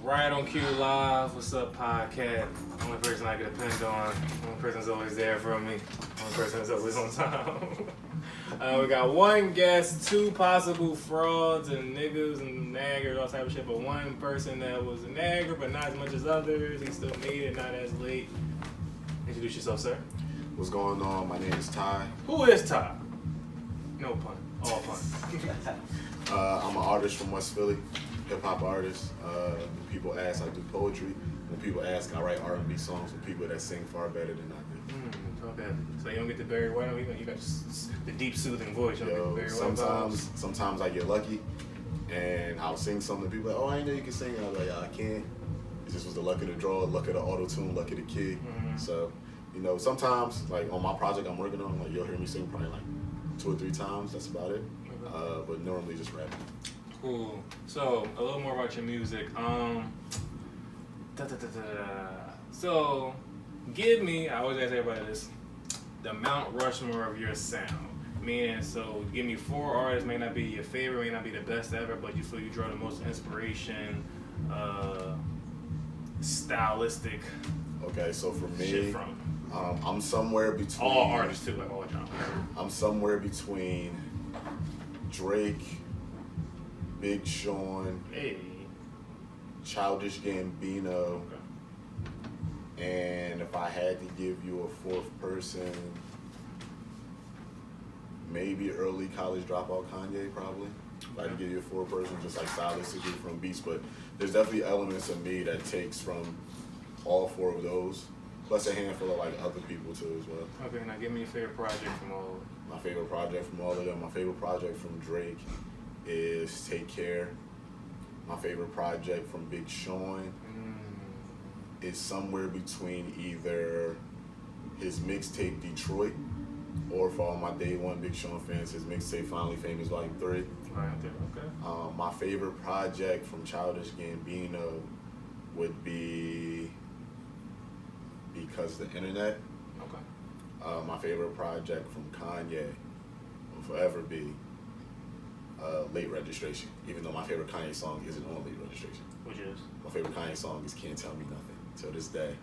RightonQuelive, what's up, podcast? Only person I can depend on. Only person that's always there for me. Only person that's always on time. We got one guest, two possible frauds and niggas and naggers, all type of shit, but one person that was a nagger, but not as much as others. He still made it, not as late. Introduce yourself, sir. What's going on? My name is Tye. Who is Tye? No pun. All pun. I'm an artist from West Philly, hip-hop artist. When people ask, I do poetry. When people ask, I write R&B songs with people that sing far better than I do. Okay. So you don't get the Barry White, you got the deep, soothing voice. You don't get the Barry White sometimes I get lucky, and I'll sing something. People are like, oh, I didn't know you can sing. And I'm like, yeah, I can. It just was the luck of the draw, luck of the auto-tune, luck of the kid. Mm-hmm. So, you know, sometimes, like on my project I'm working on, like you'll hear me sing probably like 2 or 3 times. That's about it. Okay. But normally just rapping. Cool. So a little more about your music. So give me, I always ask everybody this, the Mount Rushmore of your sound. Meaning, so give me 4 artists, may not be your favorite, may not be the best ever, but you feel you draw the most inspiration, stylistic. Okay, so for me, shit from. I'm somewhere between all artists too, like all genres. I'm somewhere between Drake, Big Sean, Childish Gambino, and if I had to give you a 4th person, maybe early college dropout Kanye, probably. If I had to give you a 4th person, just like stylistically from beats, but there's definitely elements of me that takes from all 4 of those, plus a handful of like other people too as well. Okay, now give me your favorite project from all of them. My favorite project from all of them, my favorite project from Drake is Take Care. My favorite project from Big Sean is somewhere between either his mixtape Detroit, or for all my day one Big Sean fans, his mixtape Finally Famous Volume 3. Right, okay. My favorite project from Childish Gambino would be Because the Internet. Okay. My favorite project from Kanye will forever be Late Registration, even though my favorite Kanye song isn't on Late Registration. Which is? My favorite Kanye song is Can't Tell Me Nothing, till this day.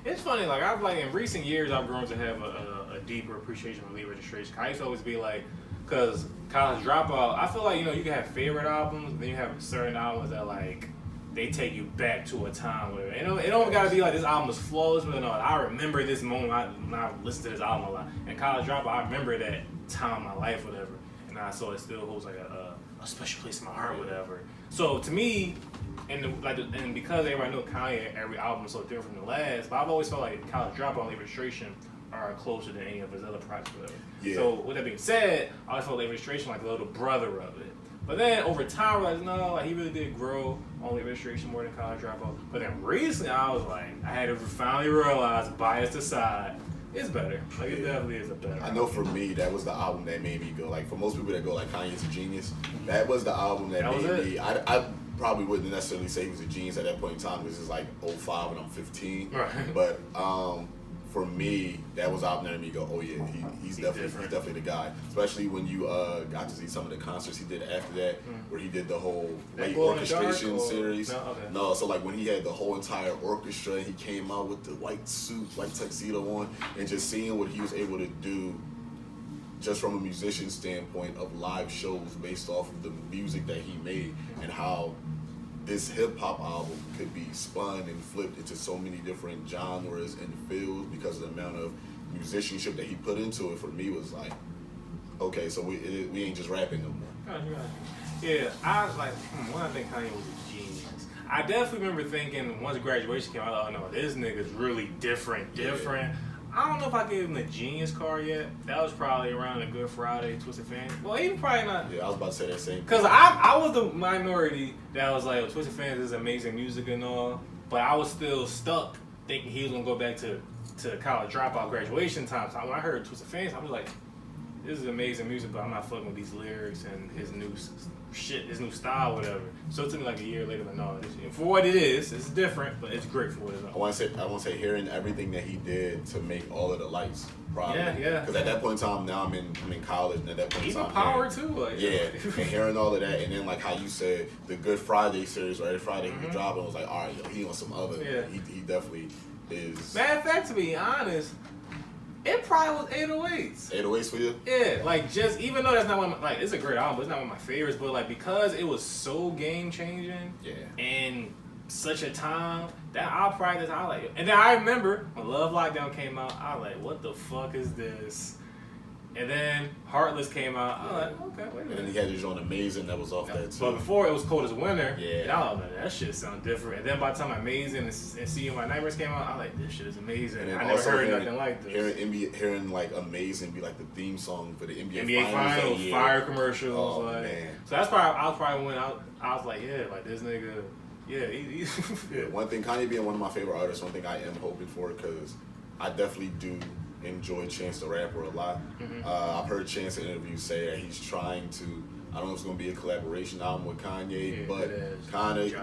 It's funny, like I've in recent years I've grown to have a deeper appreciation for Late Registration. I used to always be like, cause College Dropout, I feel like, you can have favorite albums, and then you have certain albums that like they take you back to a time where it don't gotta be like this album was flawless, but no, I remember this moment when I listened to this album a lot. And College Dropout, I remember that time in my life, whatever. So it still holds like a special place in my heart, whatever. So to me, and because everybody knows Kanye, every album is so different from the last, but I've always felt like College Dropout and Late Registration are closer than any of his other projects, whatever. Yeah. So with that being said, I always felt Late Registration like the little brother of it. But then over time, I realized no, he really did grow on Late Registration more than College Dropout. But then recently, I was like, I had to finally realize, bias aside, it's better. Like, it definitely is a better. I know for me, that was the album that made me go, like, for most people that go, like, Kanye's a genius, that was the album that made me, I probably wouldn't necessarily say he was a genius at that point in time, because it's like 05 and I'm 15. Right. But for me, that was the album that made me go, oh yeah, he's definitely the guy. Especially when you got to see some of the concerts he did after that, where he did the whole late orchestration series. No, so like when he had the whole entire orchestra, and he came out with the white suit, white tuxedo on, and just seeing what he was able to do just from a musician standpoint of live shows based off of the music that he made, and how this hip-hop album could be spun and flipped into so many different genres and feels because of the amount of musicianship that he put into it. For me, was like, okay, so we ain't just rapping no more. Yeah, when I think Kanye was a genius, I definitely remember thinking once graduation came out, I was like, oh no, this nigga's really different. Yeah. I don't know if I gave him the genius card yet. That was probably around the Good Friday, Twisted Fans. Well, even probably not. Yeah, I was about to say that same. Because I was the minority that was like, Twisted Fans is amazing music and all, but I was still stuck thinking he was going to go back to College Dropout graduation time. So when I heard Twisted Fans, I was like, this is amazing music, but I'm not fucking with these lyrics and his new shit, his new style, whatever. So it took me like a year later, like, no, for what it is, it's different, but it's great for what it is. I want to say, hearing everything that he did to make all of the lights. Probably. Yeah. Because at that point in time, now I'm in college, and at that point in time, even Power too, like and hearing all of that, and then like how you said the Good Friday series, right? Friday he dropped, I was like, all right, yo, he on some other. Yeah. He definitely is. Matter of fact, to be honest, it probably was 808s. 808s for you? Yeah, like just even though that's not one of my, like it's a great album, but it's not one of my favorites. But like because it was so game changing, and such a time that I'll practice. I like it. And then I remember when Love Lockdown came out, I was like, what the fuck is this? And then Heartless came out. I was like, okay, wait a minute. And then he had his own Amazing that was off that too. But before it was Cold as Winter. Yeah. And I was like, that shit sound different. And then by the time Amazing and See You in My Nightmares came out, I was like, this shit is amazing. And I never heard nothing like this. Hearing like Amazing be like the theme song for the NBA Finals, fire commercials. Oh, like, man. So that's probably, I was probably when I was like, yeah, like this nigga, yeah, he's yeah. One thing, Kanye being one of my favorite artists, one thing I am hoping for, because I definitely do enjoy Chance the Rapper a lot. I've heard Chance in interviews say that he's trying to, I don't know if it's going to be a collaboration album with Kanye, but kind of,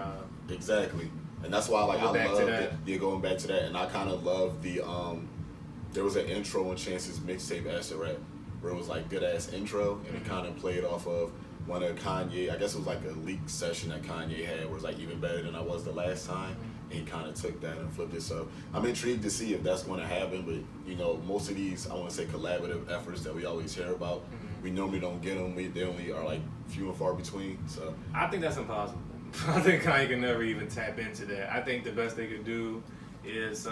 exactly. And that's why like I love it. Yeah, going back to that. And I kind of love the, there was an intro on Chance's mixtape, Acid Rap, where it was like good ass intro, and it kind of played off of one of Kanye, I guess it was like a leaked session that Kanye had where it was like even better than I was the last time. And he kind of took that and flipped it. So I'm intrigued to see if that's going to happen. But, you know, most of these, I want to say, collaborative efforts that we always hear about, we normally don't get them. They only are like few and far between. So I think that's impossible. I think Kanye can never even tap into that. I think the best they could do is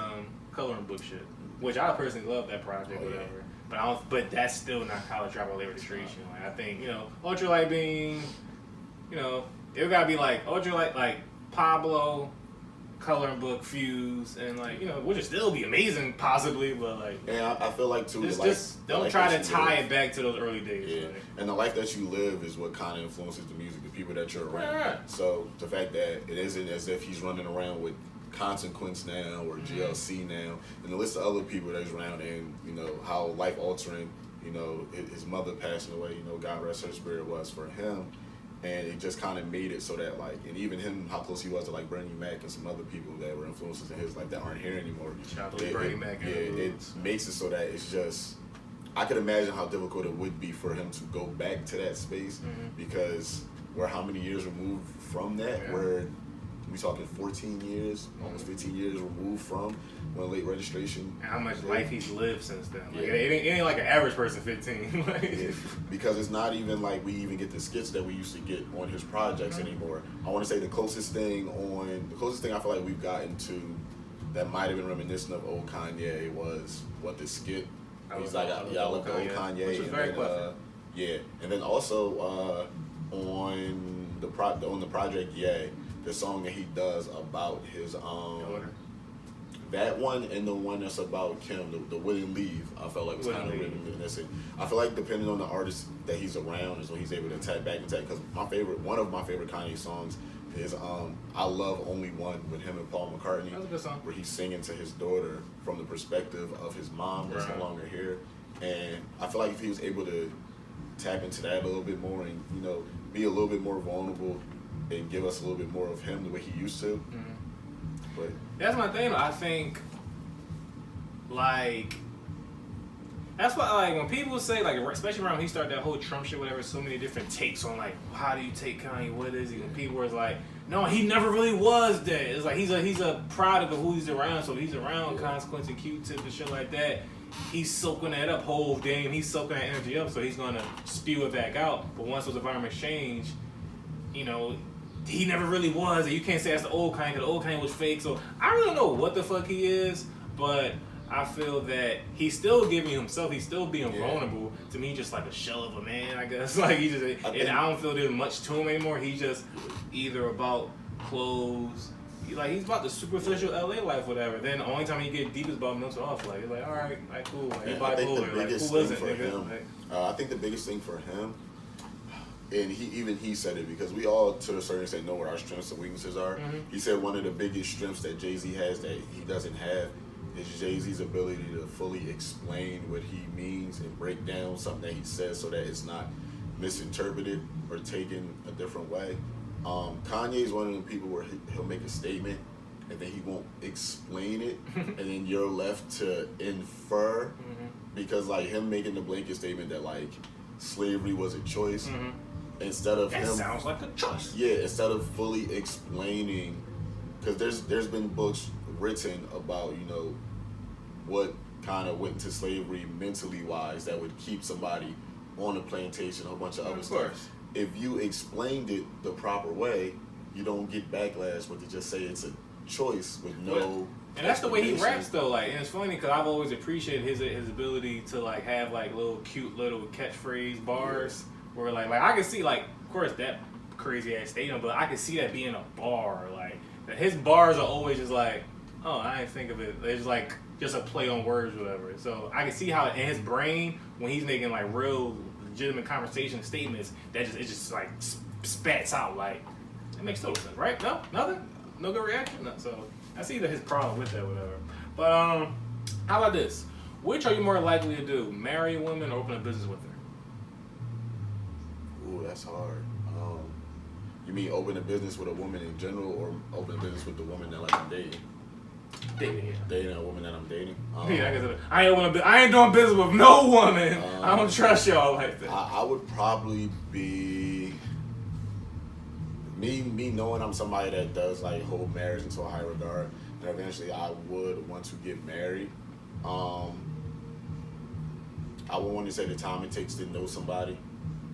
coloring book shit, which I personally love that project, whatever. But that's still not college dropout late registration. Like I think, you know, Ultralight Beam, you know, it gotta be like Ultralight, like Pablo, coloring book, Fuse, and like, you know, which would still be amazing possibly, but like, yeah, I feel like too. Just don't try to tie it back to those early days. Yeah, like. And the life that you live is what kind of influences the music, the people that you're around. Right. So the fact that it isn't as if he's running around with Consequence now or GLC now, and the list of other people that he's around, and you know how life altering, you know, his mother passing away, you know, God rest her spirit, was for him, and it just kind of made it so that like, and even him, how close he was to like Bernie Mac and some other people that were influences in his life that aren't here anymore. Bernie Mac. Yeah, it makes it so that it's just, I could imagine how difficult it would be for him to go back to that space because we're how many years removed from that, where we talking 14 years, almost 15 years removed from when late registration. And how much life he's lived since then. Like, it ain't like an average person 15. Because it's not even like we even get the skits that we used to get on his projects anymore. I want to say the closest thing I feel like we've gotten to that might have been reminiscent of old Kanye was what the skit. He's like, I love the old Kanye. Which was very clever. And then also on the project, the song that he does about his that one and the one that's about Kim, the William Leave, I felt like was kind of reminiscent. I feel like depending on the artist that he's around is when he's able to tap back into that. Because one of my favorite Kanye songs is I Love Only One with him and Paul McCartney. That's a good song. Where he's singing to his daughter from the perspective of his mom that's no longer here. And I feel like if he was able to tap into that a little bit more and, you know, be a little bit more vulnerable and give us a little bit more of him the way he used to. But that's my thing. I think, like, that's why, like, when people say, like, especially around when he started that whole Trump shit, whatever, so many different takes on, like, how do you take Kanye? What is he? And people was like, no, he never really was that. It's like he's a product of who he's around. So he's around Consequence and Q-Tip and shit like that. He's soaking that up, whole game. He's soaking that energy up, so he's gonna spew it back out. But once those environments change, you know, he never really was, and you can't say that's the old Kanye, because the old Kanye was fake. So I really don't know what the fuck he is, but I feel that he's still giving himself, he's still being vulnerable. To me, just like a shell of a man, I guess. Like he just, and I don't feel there's much to him anymore. He's just either about clothes, like he's about the superficial LA life, whatever. Then the only time he get deep is about mental health. Like he's like, all right, like cool, like, I think the biggest thing for nigga? him, I think the biggest thing for him. And he said it because we all, to a certain extent, know what our strengths and weaknesses are. He said one of the biggest strengths that Jay-Z has that he doesn't have is Jay-Z's ability to fully explain what he means and break down something that he says so that it's not misinterpreted or taken a different way. Kanye is one of the people where he'll make a statement and then he won't explain it, and then you're left to infer, because like him making the blanket statement that like slavery was a choice, instead of that sounds like a choice. Yeah, instead of fully explaining, because there's been books written about, you know, what kind of went into slavery mentally wise that would keep somebody on a plantation, a whole bunch of other stuff. If you explained it the proper way, you don't get backlash, but to just say it's a choice with no. And that's the way he raps though, like, and it's funny because I've always appreciated his ability to like have like little cute little catchphrase bars where like I can see, like, of course that crazy ass statement, but I can see that being a bar. Like his bars are always just like, oh, I didn't think of it. It's like just a play on words or whatever. So I can see how in his brain when he's making like real legitimate conversation statements, that it just like spats out. Like it makes total sense, right? No, nothing, no good reaction. No. So I see that his problem with that, whatever. But how about this? Which are you more likely to do? Marry a woman or open a business with her? Ooh, that's hard. You mean open a business with a woman in general, or open a business with the woman that like I'm dating? Dating, yeah. Dating a woman that I'm dating. Yeah, I ain't doing business with no woman. I don't trust y'all like that. I would probably be me knowing I'm somebody that does like hold marriage into a high regard, and eventually I would want to get married. I would want to say the time it takes to know somebody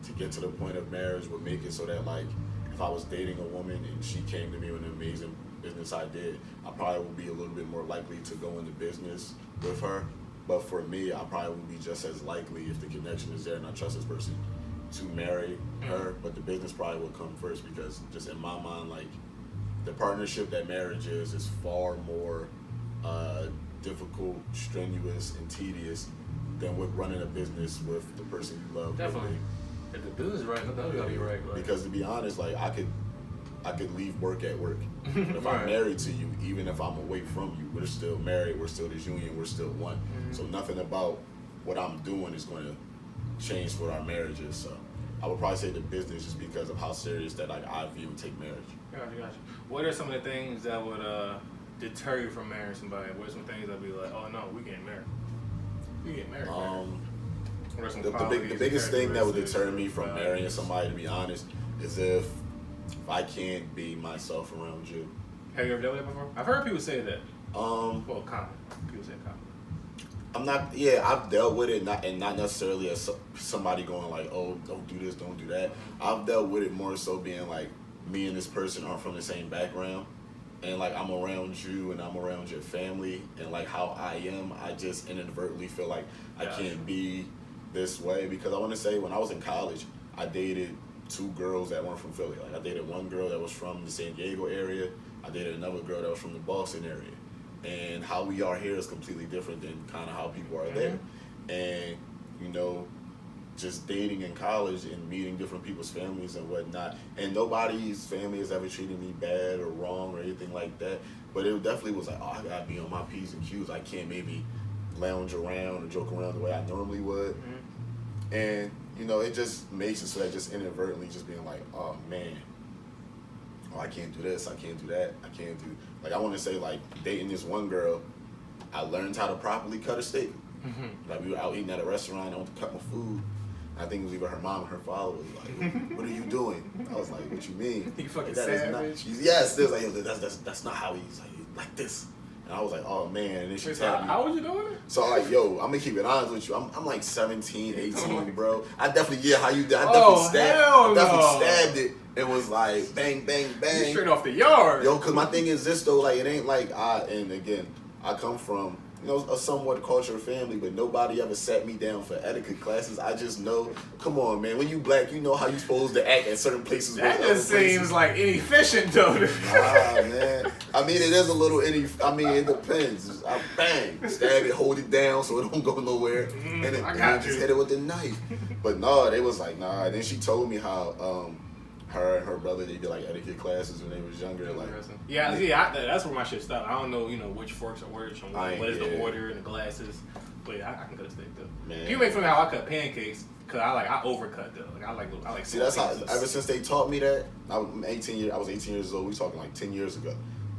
to get to the point of marriage would make it so that, like, if I was dating a woman and she came to me with an amazing business idea, I probably would be a little bit more likely to go into business with her. But for me, I probably would be just as likely, if the connection is there and I trust this person, to marry her. But the business probably would come first, because just in my mind, like, the partnership that marriage is far more difficult, strenuous, and tedious than with running a business with the person you love. Definitely. If the business is right, nothing else gotta be right. Like. Because to be honest, like I could leave work at work. But if I'm married to you, even if I'm away from you, we're still married, we're still this union, we're still one. So nothing about what I'm doing is going to change what our marriage is. So I would probably say the business, just because of how serious that like I view and take marriage. Gotcha. What are some of the things that would deter you from marrying somebody? What are some things that'd be like, oh no, we getting married? We getting married. The biggest thing that would deter me from marrying somebody, to be honest, is if I can't be myself around you. Have you ever dealt with that before? I've heard people say that. Well, common. People say common. I'm not. Yeah, I've dealt with it, not necessarily as somebody going like, "Oh, don't do this, don't do that." I've dealt with it more so being like, me and this person aren't from the same background, and like I'm around you and I'm around your family, and like how I am, I just inadvertently feel like I can't be this way. Because I want to say, when I was in college, I dated 2 girls that weren't from Philly. Like I dated one girl that was from the San Diego area. I dated another girl that was from the Boston area. And how we are here is completely different than kind of how people are there. And, you know, just dating in college and meeting different people's families and whatnot. And nobody's family has ever treated me bad or wrong or anything like that. But it definitely was like, oh, I gotta be on my P's and Q's. I can't maybe lounge around or joke around the way I normally would. And, you know, it just makes it so that just inadvertently just being like, oh man, oh, I can't do this, I can't do that, I can't do, like I want to say, like, dating this one girl, I learned how to properly cut a steak. Like we were out eating at a restaurant, I went to cut my food. I think it was either her mom or her father was like, what are you doing? I was like, what you mean? You fucking like, savage. Yes, there's like, that's not how he's like this. And I was like, oh man, and then she told me. How was you doing it? So like, yo, I'm gonna keep it honest with you. I'm like 17, 18, bro. I definitely, how you did. I definitely stabbed it. It was like bang, bang, bang. You straight off the yard. Yo, cause my thing is this though, like it ain't like and again, I come from, you know, a somewhat cultured family, but nobody ever sat me down for etiquette classes. I just know, come on, man, when you black, you know how you supposed to act at certain places. That just seems like inefficient, though. Nah, man. I mean, it is a little it depends. I bang, stab it, hold it down so it don't go nowhere, and then just hit it with the knife. But no, they was like, nah. And then she told me how her and her brother, they did like etiquette classes when they was younger. Like, that's where my shit stopped. I don't know, which forks are which, and what is the order and the glasses. But yeah, I can cut a steak though. Man. You make fun of how I cut pancakes, cause I overcut though. Like I like. See, that's how. Ever since they taught me that, I was 18 years old. We talking like 10 years ago.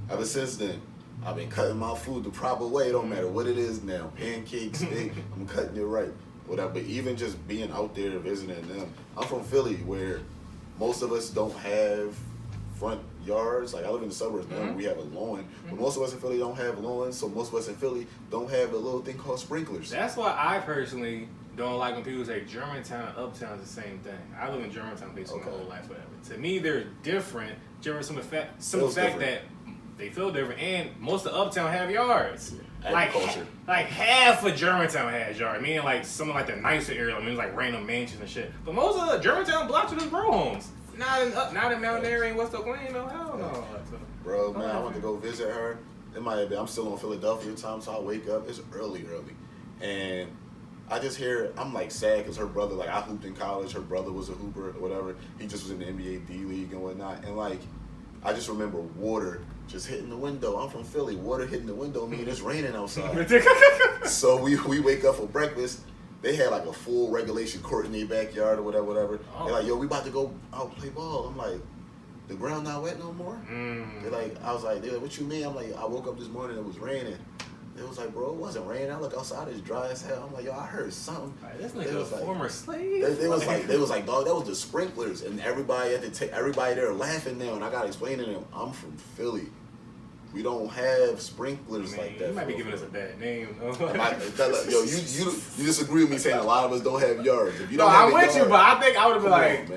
Ever since then, I've been cutting my food the proper way. It don't matter what it is now. Pancakes, steak. I'm cutting it right. Whatever. But even just being out there visiting them, I'm from Philly, where most of us don't have front yards. Like I live in the suburbs now, we have a lawn, but most of us in Philly don't have lawns. So most of us in Philly don't have a little thing called sprinklers. That's why I personally don't like when people say Germantown and Uptown is the same thing. I live in Germantown basically my whole life, whatever. To me, they're different. Just from the fact that they feel different, and most of Uptown have yards. Agriculture. Like half of Germantown has yards. Meaning like some of like the nicer area, I mean like random mansions and shit. But most of the Germantown blocks are just row homes. Not in Mount Airy and West Oakland, no hell no. Bro, man, I went to go visit her. It might have been, I'm still on Philadelphia time, so I wake up. It's early, and I just hear, I'm like sad because her brother, like I hooped in college. Her brother was a hooper or whatever. He just was in the NBA D League and whatnot. And like, I just remember water just hitting the window. I'm from Philly. Water hitting the window mean it's raining outside. So we wake up for breakfast. They had like a full regulation court in their backyard or whatever. Oh. They're like, yo, we about to go out play ball. I'm like, the ground not wet no more? They're like, I was like, what you mean? I'm like, I woke up this morning, it was raining. They was like, bro, it wasn't raining. I look outside, it's dry as hell. I'm like, yo, I heard something. Right, this nigga was like, former slave. They was like, dog, that was the sprinklers. And everybody there laughing now. And I got to explain to them, I'm from Philly. We don't have sprinklers like that. You might be giving us a bad name. Yo, you disagree with me saying a lot of us don't have yards. If you don't I'm with you, but I think I would have been like,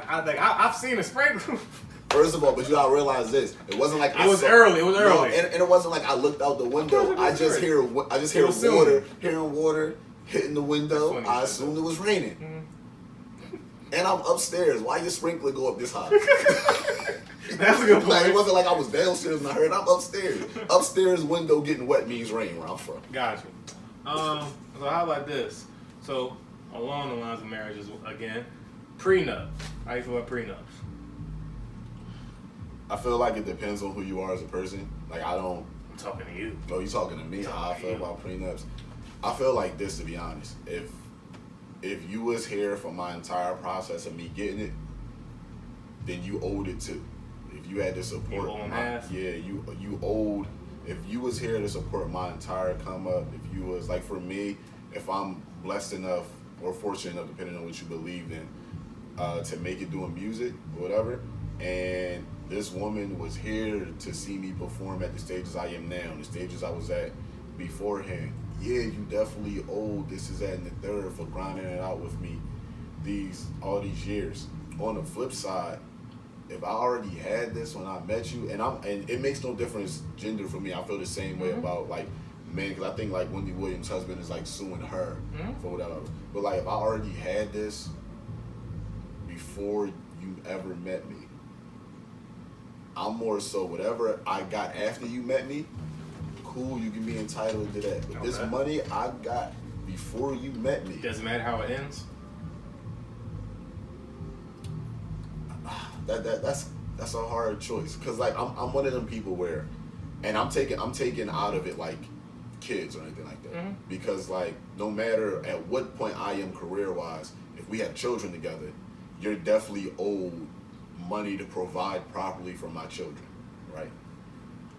I think I've seen a sprinkler. First of all, but you gotta realize this. It wasn't like it was early. No, and it wasn't like I looked out the window. I just hear water hitting the window. I assumed it was raining. Mm-hmm. And I'm upstairs. Why your sprinkler go up this high? That's a good point. Like, it wasn't like I was downstairs and I heard. I'm upstairs. Upstairs window getting wet means rain where I'm from. Gotcha. So how about this? So along the lines of marriages again, prenup. How you feel about prenups? I feel like it depends on who you are as a person. Like I'm talking to you. No, you talking to me. How I feel about prenups. I feel like this, to be honest. If you was here for my entire process of me getting it, then you owed it too. If you had to support you owed. If you was here to support my entire come up, if you was like, for me, if I'm blessed enough or fortunate enough, depending on what you believe in, to make it doing music or whatever, and this woman was here to see me perform at the stages I am now, the stages I was at beforehand. Yeah, you definitely owe this, is that, and the third for grinding it out with me all these years. On the flip side, if I already had this when I met you, and it makes no difference gender for me. I feel the same way about like men, because I think like Wendy Williams' husband is like suing her for whatever. But like if I already had this before you ever met me, I'm more so whatever I got after you met me, cool, you can be entitled to that. But this money I got before you met me. Doesn't matter how it ends? That's a hard choice. Cause like I'm one of them people where, and I'm taking out of it like kids or anything like that. Mm-hmm. Because like no matter at what point I am career wise, if we have children together, you're definitely owed money to provide properly for my children, right?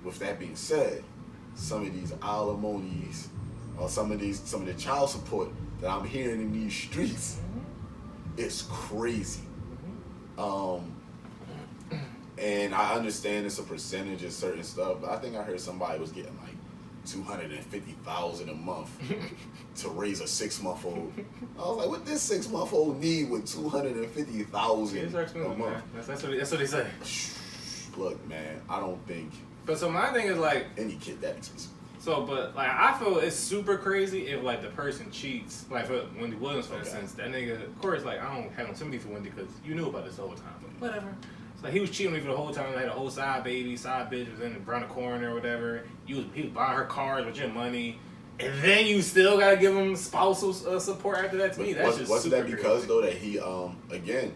With that being said, some of these alimonies or some of the child support that I'm hearing in these streets, it's crazy. And I understand it's a percentage of certain stuff, but I think I heard somebody was getting like $250,000 a month to raise a 6-month-old. I was like, what this 6-month-old need with $250,000 a month? That's what they say. Look, man, I don't think. But so my thing is like any kid that expensive. So, but like I feel it's super crazy if like the person cheats. Like for Wendy Williams, for instance, that nigga. Of course, like I don't have no sympathy for Wendy because you knew about this the whole time. But whatever. Like he was cheating on me for the whole time. I had a whole side bitch was in around the corner or whatever. He was buying her cars with your money, and then you still gotta give him spousal support after that. To me, that's just wasn't super that because crazy. Though that he again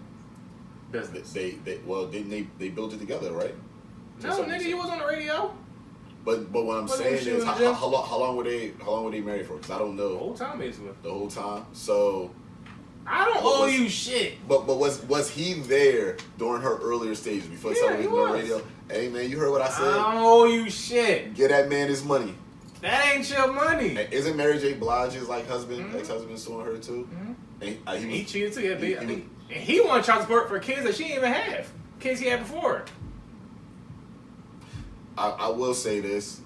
business. They didn't they built it together, right? No, nigga, you was on the radio. But what I'm saying is, how long were they married for? Because I don't know. The whole time, basically. The whole time. So I don't owe you shit. But was he there during her earlier stages before he started on the radio? Hey man, you heard what I said? I don't owe you shit. Get that man his money. That ain't your money. Hey, isn't Mary J. Blige's ex-husband suing her too? Mm-hmm. And he cheated too. Yeah, and he wanted child support for kids that she didn't even have. Kids he had before. I will say this,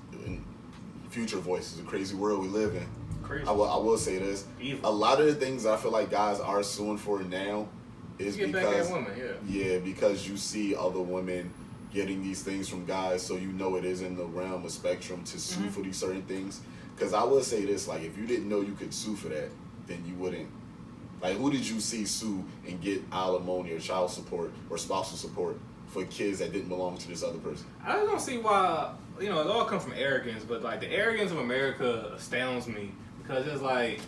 future voice is a crazy world we live in. Crazy. I will say this. Evil. A lot of the things I feel like guys are suing for now is because because you see other women getting these things from guys, so you know it is in the realm of spectrum to sue for these certain things. Because I will say this, like, if you didn't know you could sue for that, then you wouldn't. Like, who did you see sue and get alimony or child support or spousal support for kids that didn't belong to this other person? I just don't see why, it all comes from arrogance, but, like, the arrogance of America astounds me because it's like,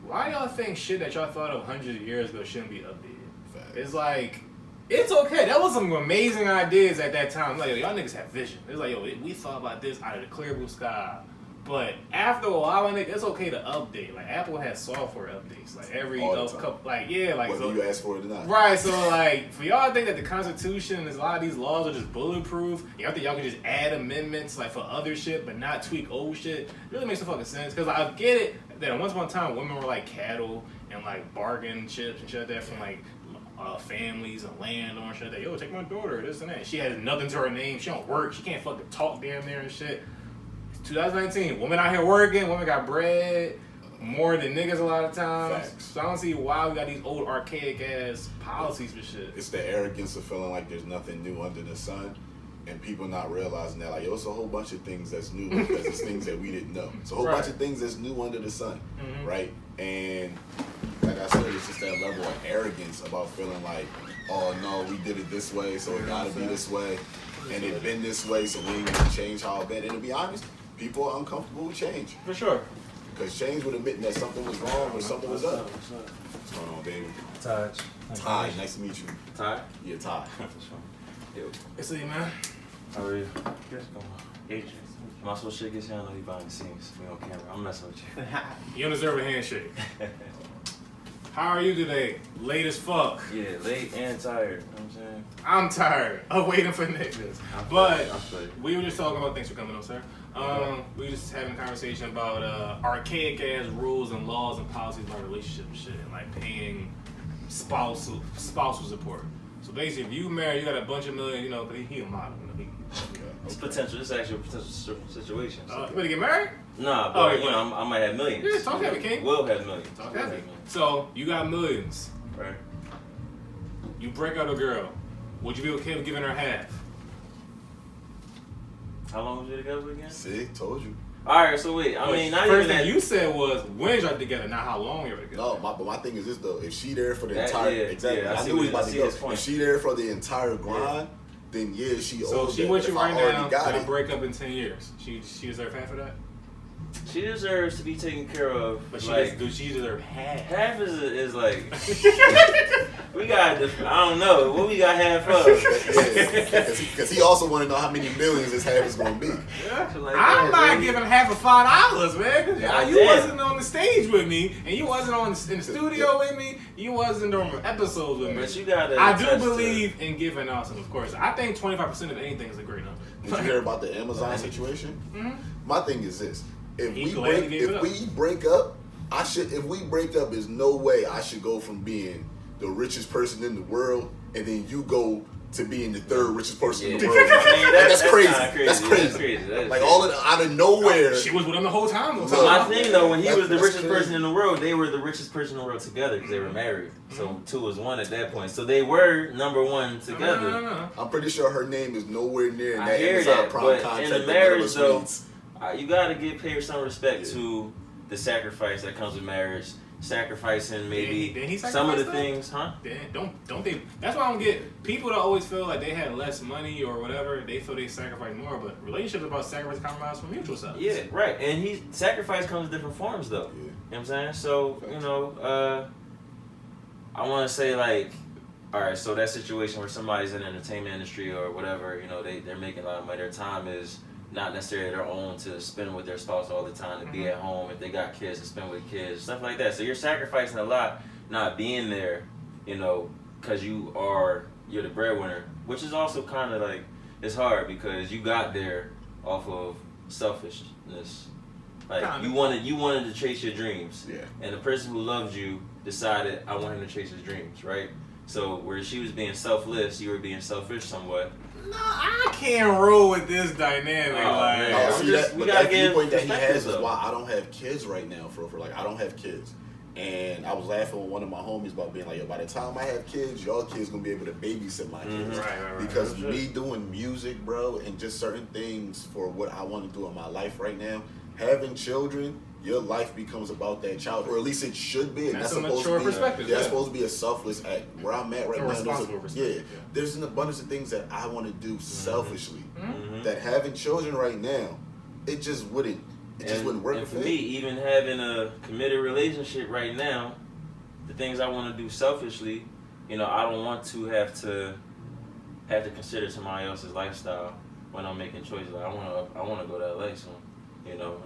why y'all think shit that y'all thought of hundreds of years ago shouldn't be updated? Facts. It's like, it's okay. That was some amazing ideas at that time. Like, yo, y'all niggas have vision. It's like, yo, we thought about this out of the clear blue sky. But after a while, it's okay to update. Like, Apple has software updates. Like, every couple, whether you ask for it or not. Right, so, like, for y'all to think that the Constitution and a lot of these laws are just bulletproof, y'all think y'all can just add amendments, like, for other shit, but not tweak old shit, it really makes no fucking sense. Because I get it that once upon a time, women were, like, cattle and, like, bargain chips and shit like that from, like, families and land and shit like that. Yo, take my daughter, this and that. She has nothing to her name. She don't work. She can't fucking talk damn near and shit. 2019, women out here working, women got bread more than niggas a lot of times. Facts. So I don't see why we got these old archaic ass policies for shit. It's the arrogance of feeling like there's nothing new under the sun, and people not realizing that, like, yo, it's a whole bunch of things that's new because it's things that we didn't know. It's a whole bunch of things that's new under the sun, right? And like I said, it's just that level of arrogance about feeling like, oh no, we did it this way, so it gotta be this way, and it been this way, so we ain't gonna change how it been. And to be honest, people are uncomfortable with change. For sure. Because change would admit that something was wrong or something was up. What's going on, baby? Tye. Nice to meet you. Tye? Yeah, Tye. It's you, man. How are you? Good. Agent. Am I supposed to shake his hand? I know you behind the scenes. We on camera. I'm messing with you. You don't deserve a handshake. How are you today? Late as fuck. Yeah, late and tired. You know what I'm saying? I'm tired of waiting for niggas. But we were just talking about, thanks for coming on, sir. We were just having a conversation about archaic ass rules and laws and policies about relationship and shit, and like paying spousal support. So basically, if you marry, you got a bunch of million, he a model. It's potential. It's actually a potential situation. You ready to get married? Nah, but I might have millions. Yeah, talk heavy, King. Will have millions. Talk heavy. So you got millions. Right. You break out a girl. Would you be okay with giving her half? How long was you together again? See, told you. All right, so wait. I mean, not first even thing that. you said was when y'all together, not how long you were together. No, but my thing is this though. If she there for the entire I knew he was about to go. If she there for the entire grind, then she so owes she that. with you right now. Got break up in 10 years. She deserve half of that. She deserves to be taken care of. But she she deserve half? Half is like we got. I don't know what we got half of. Because he also want to know how many millions his half is going to be. Yeah. I'm not giving half of $5, man. Because you wasn't on the stage with me, and you wasn't in the studio with me. You wasn't on episodes with me. But you got. I do believe in giving out, of course. I think 25% of anything is a great number. Did you hear about the Amazon situation? Mm-hmm. My thing is this. If we break up, there's no way I should go from being the richest person in the world and then you go to being the third richest person in the world. That's crazy. That's crazy. Like all of out of nowhere. She was with him the whole time. So my thing though, when he was the richest person in the world, they were the richest person in the world together because they were married. So 2 was 1 at that point. So they were number 1 together. No. I'm pretty sure her name is nowhere near in that Amazon Prime contract. In the marriage though, you gotta pay some respect to the sacrifice that comes with marriage. Sacrificing maybe some of the things, huh? Don't they? That's why I don't get people that always feel like they had less money or whatever. They feel they sacrifice more, but relationships about sacrifice and compromise from mutual sides. Yeah, right. And sacrifice comes in different forms though. Yeah. You know what I'm saying? So I want to say like all right, so that situation where somebody's in the entertainment industry or whatever, they're making a lot of money. Their time is not necessarily their own to spend with their spouse all the time, to be at home. If they got kids, to spend with kids, stuff like that. So you're sacrificing a lot not being there, because you're the breadwinner, which is also kind of like, it's hard because you got there off of selfishness. Like you wanted to chase your dreams, and the person who loved you decided, I want him to chase his dreams, right? So where she was being selfless, you were being selfish somewhat. No, I can't roll with this dynamic. The viewpoint that he has is why I don't have kids right now. For like, I don't have kids, and I was laughing with one of my homies about being like, by the time I have kids, y'all kids gonna be able to babysit my kids. Right. Because me doing music, bro, and just certain things for what I want to do in my life right now, having children, your life becomes about that child, or at least it should be. And that's a mature perspective. That's supposed to be a selfless act. Where I'm at right now, perspective. There's an abundance of things that I want to do selfishly. That having children right now, it just wouldn't work. And for me, even having a committed relationship right now, the things I want to do selfishly, I don't want to have to consider somebody else's lifestyle when I'm making choices. Like, I want to go to LA soon.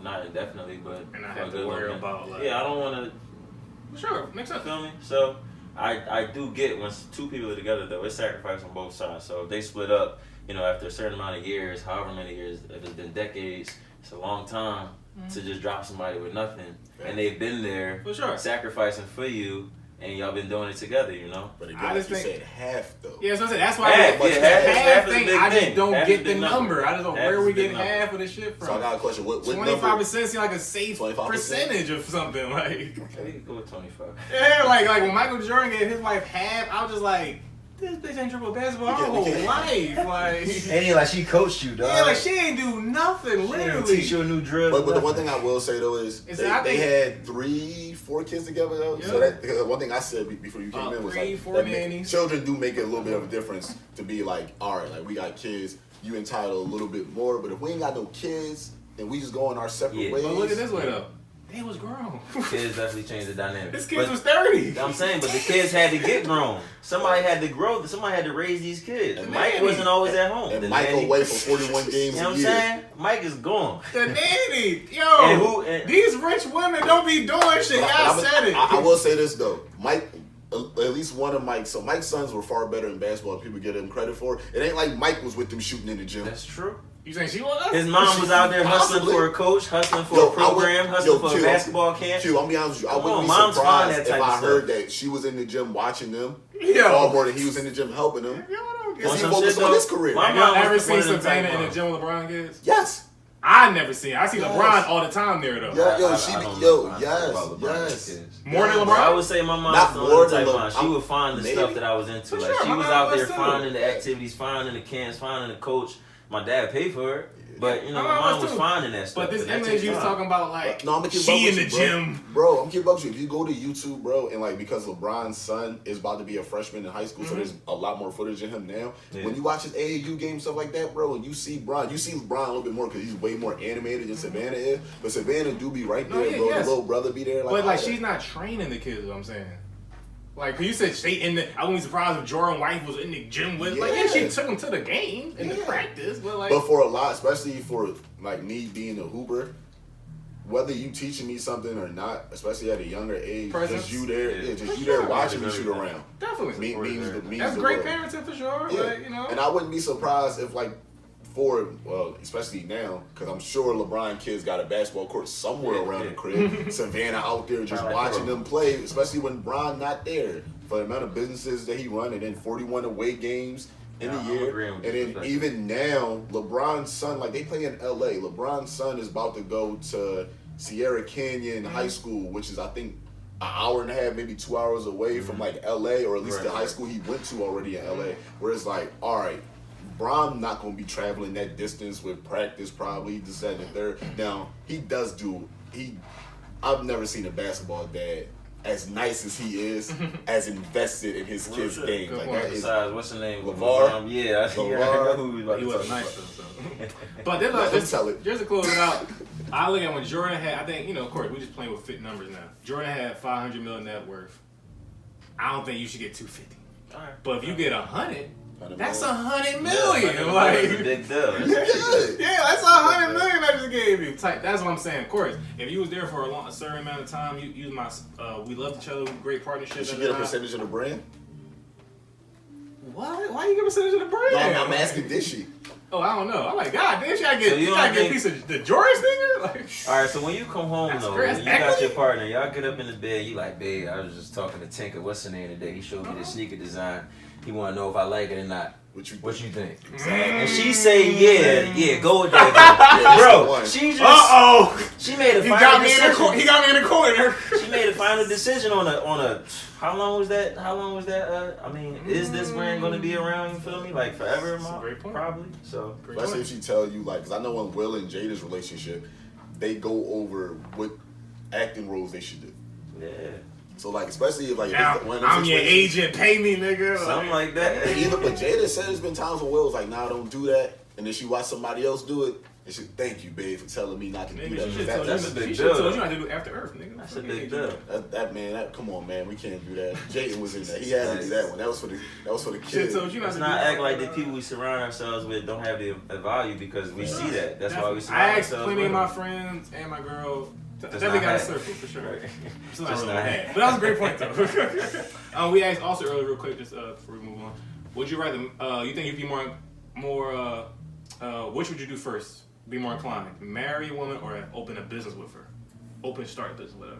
Not indefinitely, but and I have to worry about I don't want to. Sure, makes sense. Feel me? So I do get once two people are together though, it's sacrifice on both sides. So if they split up, after a certain amount of years, however many years, if it's been decades, it's a long time to just drop somebody with nothing, and they've been there sacrificing for you. And y'all been doing it together, But again, I just said half though. Yeah, so I said that's why half thing. I just don't get the number. I just don't where we get half of the shit from. So I got a question. What 25% seems like a safe percentage of something. Like, okay, we can go with 25. Yeah, like when Michael Jordan gave his wife half, I was just like, this bitch ain't dribble basketball her whole life. Like, and like she coached you, dog. Yeah, like she ain't do nothing. Literally, teach you a new drill. But the one thing I will say though is they had 3-4 kids together though. Yeah. So that one thing I said before you came in was like children do make it a little bit of a difference to be like, all right, like we got kids, you entitled a little bit more. But if we ain't got no kids, then we just go in our separate ways. But look at this way though. They was grown. Kids definitely changed the dynamic. This kid was 30. I'm saying, but the kids had to get grown. Somebody had to grow. Somebody had to raise these kids. And Mike wasn't always at home. And Mike away for 41 games a year. You know what I'm saying? Mike is gone. The nanny. Yo, these rich women don't be doing shit. Y'all said it. I will say this, though. Mike, at least one of Mike's. So Mike's sons were far better in basketball than people give him credit for. It ain't like Mike was with them shooting in the gym. That's true. You saying she was? His mom was out there hustling for a coach, hustling for a program, hustling for a basketball camp. Q, I'm be honest with you. I wouldn't be surprised if I heard that she was in the gym watching them. Far more than he was in the gym helping them. Because he focused on his career. Have y'all ever seen Savannah in the gym with LeBron kids? Yes. I never seen. I see LeBron all the time there though. Yes. More than LeBron. I would say my mom's more than LeBron. She would find the stuff that I was into. Like she was out there finding the activities, finding the camps, finding the coach. My dad paid for it. But, my mom was finding that stuff. But this image you was talking about, like, she in the gym. Bro, I'm keeping up with you. If you go to YouTube, bro, and, like, because LeBron's son is about to be a freshman in high school, so there's a lot more footage of him now. Yeah. When you watch his AAU game, stuff like that, bro, and you see LeBron a little bit more because he's way more animated than Savannah is. But Savannah do be right there, bro. The little brother be there. But, she's not training the kids, is what I'm saying. Like, cause you said I wouldn't be surprised if Jordan White was in the gym with. She took him to the game and the practice, but for a lot, especially for like me being a hooper, whether you teaching me something or not, especially at a younger age, just you there watching me shoot around. Definitely, means that's great parenting for sure. Yeah. And I wouldn't be surprised if especially now, because I'm sure LeBron kids got a basketball court somewhere around the crib. Savannah out there just watching them play, especially when Bron not there. For the amount of businesses that he run, and then 41 away games in a year. And then even now, LeBron's son, like they play in LA. LeBron's son is about to go to Sierra Canyon High School, which is I think an hour and a half, maybe 2 hours away from like LA, or at least the high school he went to already in LA. Where it's like, all right, Bron not going to be traveling that distance with practice probably, this, that, and the third. Now, I've never seen a basketball dad as nice as he is, as invested in his kids' game. Like that is, what's the name? LeVar? Yeah, I know who he was. He was nice though. But just to close it out, I look at when Jordan had, I think, of course, we're just playing with fit numbers now. Jordan had $500 million net worth. I don't think you should get $250. But if you get 100, that's 100 Yeah, million. Like, that's a big deal. That's Good. yeah, that's 100 million I just gave you. That's what I'm saying. Of course, if you was there for a certain amount of time, you use my. We loved each other. Great partnership. Did she get a percentage of the brand? What? Why you give a percentage of the brand? No, I'm asking, did she? Oh, I don't know. I'm like, God damn, she gotta get, So you you gotta don't get a think- piece of the George nigga? Like, All right, so when you come home That's though, crazy. when you got your partner, y'all get up in the bed, you like, babe, I was just talking to Tinker, what's her name today? He showed me the sneaker design. He want to know if I like it or not. What you think? And she say, yeah, go with that. Bro, she just, she made a he final got me decision. he got me in the corner. She made a final decision on a. How long was that? I mean, is this brand going to be around? You feel me? Like forever? That's a great point. Probably. So. Especially if she tell you, like, because I know in Will and Jada's relationship, they go over what acting roles they should do. Yeah. So, like, especially if, like, Now, if one of them I'm your situations- agent, pay me, nigga. Something like that. But Jada said there's been times when Will was like, nah, don't do that. And then she watched somebody else do it. And she, thank you, babe, for telling me not to do Nigga, that. she should that's a told big you deal. not to do After Earth, nigga. That's a big deal. Come on, man, we can't do that. Jayden was in there. He had to do that one. That was for the Shit kids. told you not Let's to not do act like the people we surround ourselves with don't have the value because we see that. That's why we I surround asked ourselves plenty with of my them. friends and my girl. Just Definitely not got a had. circle for sure. Right. Still Just really not had. had. But that was a great point though. We asked also earlier, real quick, just before we move on. Would you rather? You think you'd be more? Which would you do first? Be more inclined, marry a woman or open a business with her? Start a business, whatever.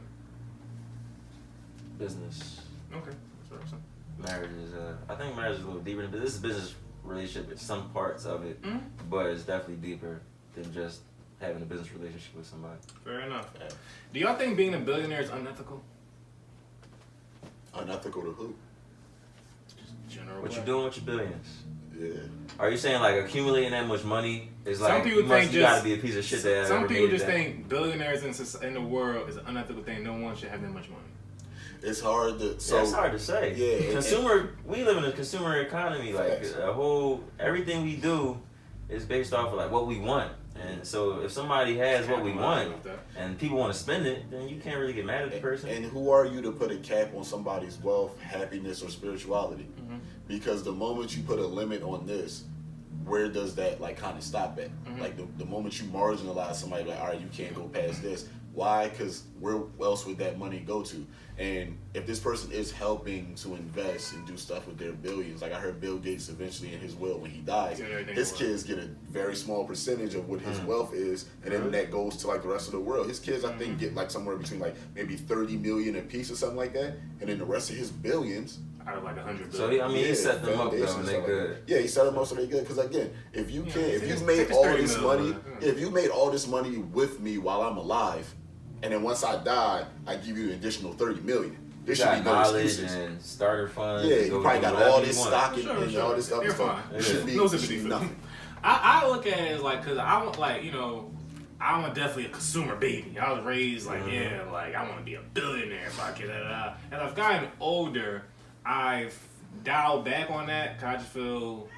Business. Okay. That's what I'm saying. Marriage is I think marriage is a little deeper than this is a business relationship. It's some parts of it, but it's definitely deeper than just having a business relationship with somebody. Fair enough. Do y'all think being a billionaire is unethical? Unethical to who? General. What you doing with your billions? Yeah. Are you saying like accumulating that much money is Some like people think you just- gotta be a piece of shit that Some ever people made just that? think billionaires in the world is an unethical thing. No one should have that much money. It's hard to. So That's hard to say. Yeah. We live in a consumer economy. Like Facts. everything we do is based off of like what we want. And so if somebody has what we want and people want to spend it, then you can't really get mad at the person. And who are you to put a cap on somebody's wealth, happiness, or spirituality? Mm-hmm. Because the moment you put a limit on this, where does that like kind of stop at? Like the moment you marginalize somebody, like, all right, you can't go past this. Why? Because where else would that money go to? And if this person is helping to invest and do stuff with their billions, like I heard Bill Gates eventually in his will when he dies, his kids get a very small percentage of what his wealth is, and then that goes to like the rest of the world. His kids, I think, get like somewhere between like maybe 30 million a piece or something like that, and then the rest of his billions. Out of like 100 So billion. he set them up though, foundations and they are like good. that. Yeah, he set them up so they good. Because again, if you take made this all 30 this mil, money, if you made all this money with me while I'm alive, and then once I die, I give you an additional 30 million. There should be no knowledge excuses. and starter funds. Yeah, to you go probably do got whatever all you this want. stock and Sure. all this other You're stuff. fine. There should be No there should sympathy be for nothing. I look at it as like, cause I want like, I'm definitely a consumer baby. I was raised like, like I want to be a billionaire if I get that. As I've gotten older, I've dialed back on that. Cause I just feel,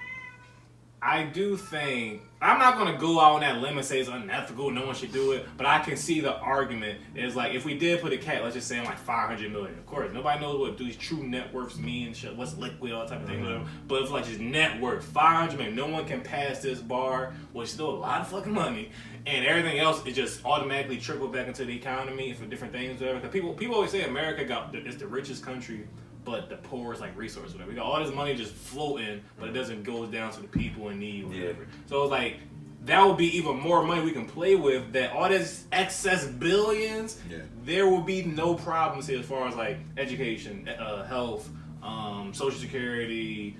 I do think, I'm not going to go out on that limb and say it's unethical, no one should do it, but I can see the argument. It's like, if we did put a cap, let's just say on like 500 million. Of course, nobody knows what these true net worths mean, shit, what's liquid, all that type of thing, whatever. But if like just net worth, 500 million, no one can pass this bar, which is still a lot of fucking money, and everything else is just automatically trickle back into the economy for different things, whatever. Because people always say America is the richest country, but the poor is like resource, whatever. We got all this money just floating, but it doesn't go down to the people in need, whatever. So it's like, that would be even more money we can play with. That all this excess billions, there will be no problems here as far as like education, health, social security,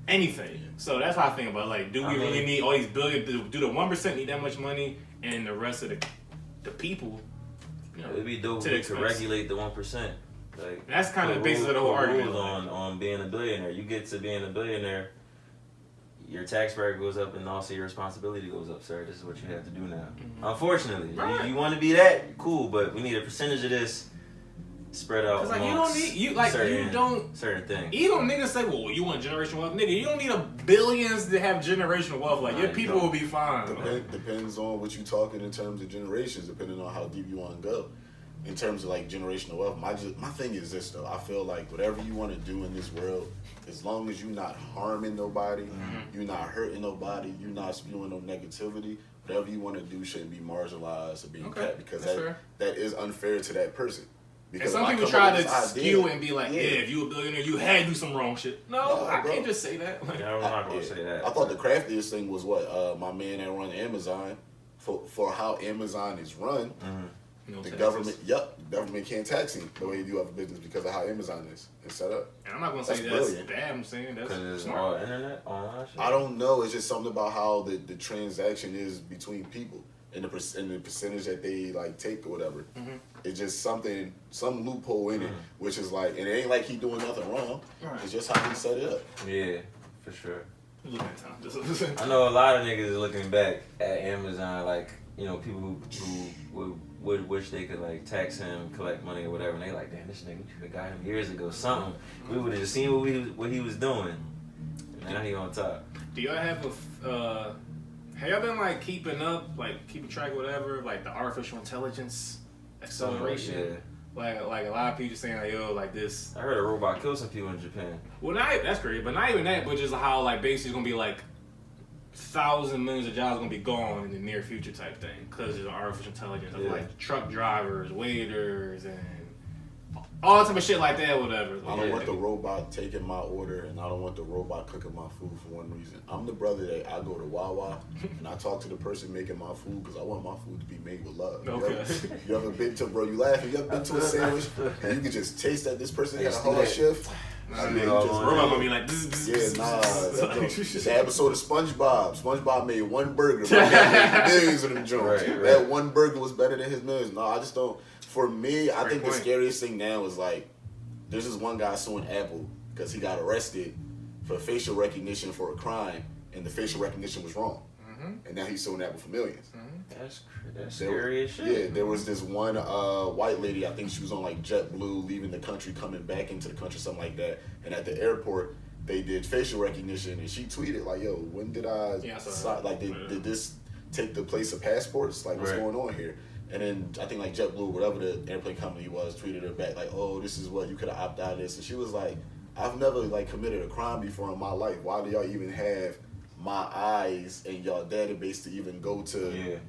anything. So that's how I think about it. Like, do we really need all these billions? Do the 1% need that much money, and the rest of the people? It'd be dope to regulate the 1%. Like, that's kind of the basis of the whole argument. On being a billionaire, you get to being a billionaire, your tax bracket goes up, and also your responsibility goes up, sir. This is what you have to do now. Unfortunately, you want to be that cool, but we need a percentage of this spread out. Like you don't need certain things. Even niggas say, "Well, you want generational wealth, nigga? You don't need billions to have generational wealth. Like your people will be fine." Depends on what you talking in terms of generations, depending on how deep you want to go. in terms of like generational wealth, my thing is this though. I feel like whatever you want to do in this world, as long as you're not harming nobody, you're not hurting nobody, you're not spewing no negativity, whatever you want to do shouldn't be marginalized or being cut, because that is unfair to that person. Because and some people try to skew and be like, if you a billionaire, you had to do some wrong shit. No, I can't just say that. Like, I'm not going to say that. I thought the craftiest thing was what my man that run Amazon, for how Amazon is run, the government can't tax him the way you do other business because of how Amazon is set up. And I'm not going to say that's bad. I'm saying that's because it's smart. all internet, online shit. I don't know. It's just something about how the transaction is between people. And the percentage that they like take or whatever, it's just some loophole in it, which is like, and it ain't like he doing nothing wrong. Right. It's just how he set it up. Yeah, for sure. I know a lot of niggas is looking back at Amazon, like, you know, people who would wish they could like tax him, collect money or whatever, and they like, damn, this nigga, we could have got him years ago, something. We would have just seen what he was doing. And now he on top. Do y'all have have y'all been like keeping track of whatever, like the artificial intelligence acceleration? Yeah. Like a lot of people saying like, yo, like this. I heard a robot kill some people in Japan. Well, that's great, but not even that, but just how like basically it's gonna be like thousands, millions of jobs gonna be gone in the near future type thing because of artificial intelligence of like truck drivers, waiters, and all type of shit like that, whatever. I don't want the robot taking my order, and I don't want the robot cooking my food for one reason. I'm the brother that I go to Wawa and I talk to the person making my food because I want my food to be made with love. Okay. You ever been to, bro, you laughing, you ever been to a sandwich and you can just taste that this person had a whole shift? Robot gonna be like, It's an episode of SpongeBob. SpongeBob made one burger, but he made millions of them joints. Right. That one burger was better than his millions. No, I just don't. For me, I think the scariest thing now is like, there's this one guy suing Apple because he got arrested for facial recognition for a crime, and the facial recognition was wrong. And now he's suing Apple for millions. That's scary as shit. Yeah, there was this one white lady, I think she was on like JetBlue, leaving the country, coming back into the country, something like that. And at the airport, they did facial recognition, and she tweeted like, yo, when did did this take the place of passports? Like, what's going on here? And then I think like JetBlue, whatever the airplane company was, tweeted her back like, oh, this is what you could have opted out of this. And she was like, I've never like committed a crime before in my life. Why do y'all even have my eyes in y'all database to even go to? And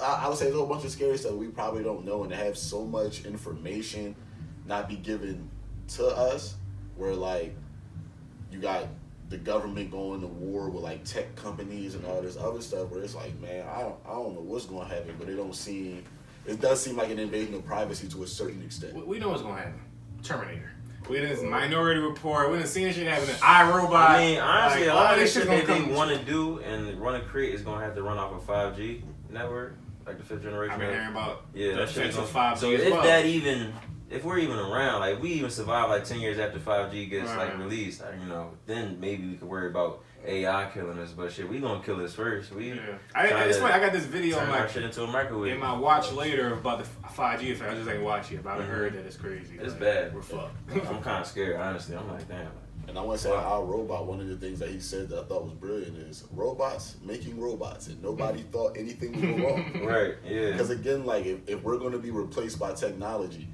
I would say there's a whole bunch of scary stuff we probably don't know, and to have so much information not be given to us, where like you got the government going to war with like tech companies and all this other stuff, where it's like, man, I don't know what's going to happen, but it does seem like an invasion of privacy to a certain extent. We know what's going to happen. Terminator. We didn't Minority Report. We didn't see this shit happening. iRobot. I mean, honestly, like, a lot of this shit that they want to do and want to create is going to have to run off a 5G network, like the 5th generation. I've been hearing about that shit of 5G. So if we're even around, like we even survive like 10 years after 5G gets like released, you know, then maybe we could worry about AI killing us. But shit, we gonna kill us first. It's funny. I got this video on my shit into a microwave. In my watch later about the 5G effect. I just ain't watch it, but I heard that it's crazy. It's bad. We're fucked. I'm kind of scared, honestly. I'm like, damn. And I want to say our robot, one of the things that he said that I thought was brilliant is robots making robots, and nobody thought anything would go wrong. Right, yeah. Because again, like if we're going to be replaced by technology,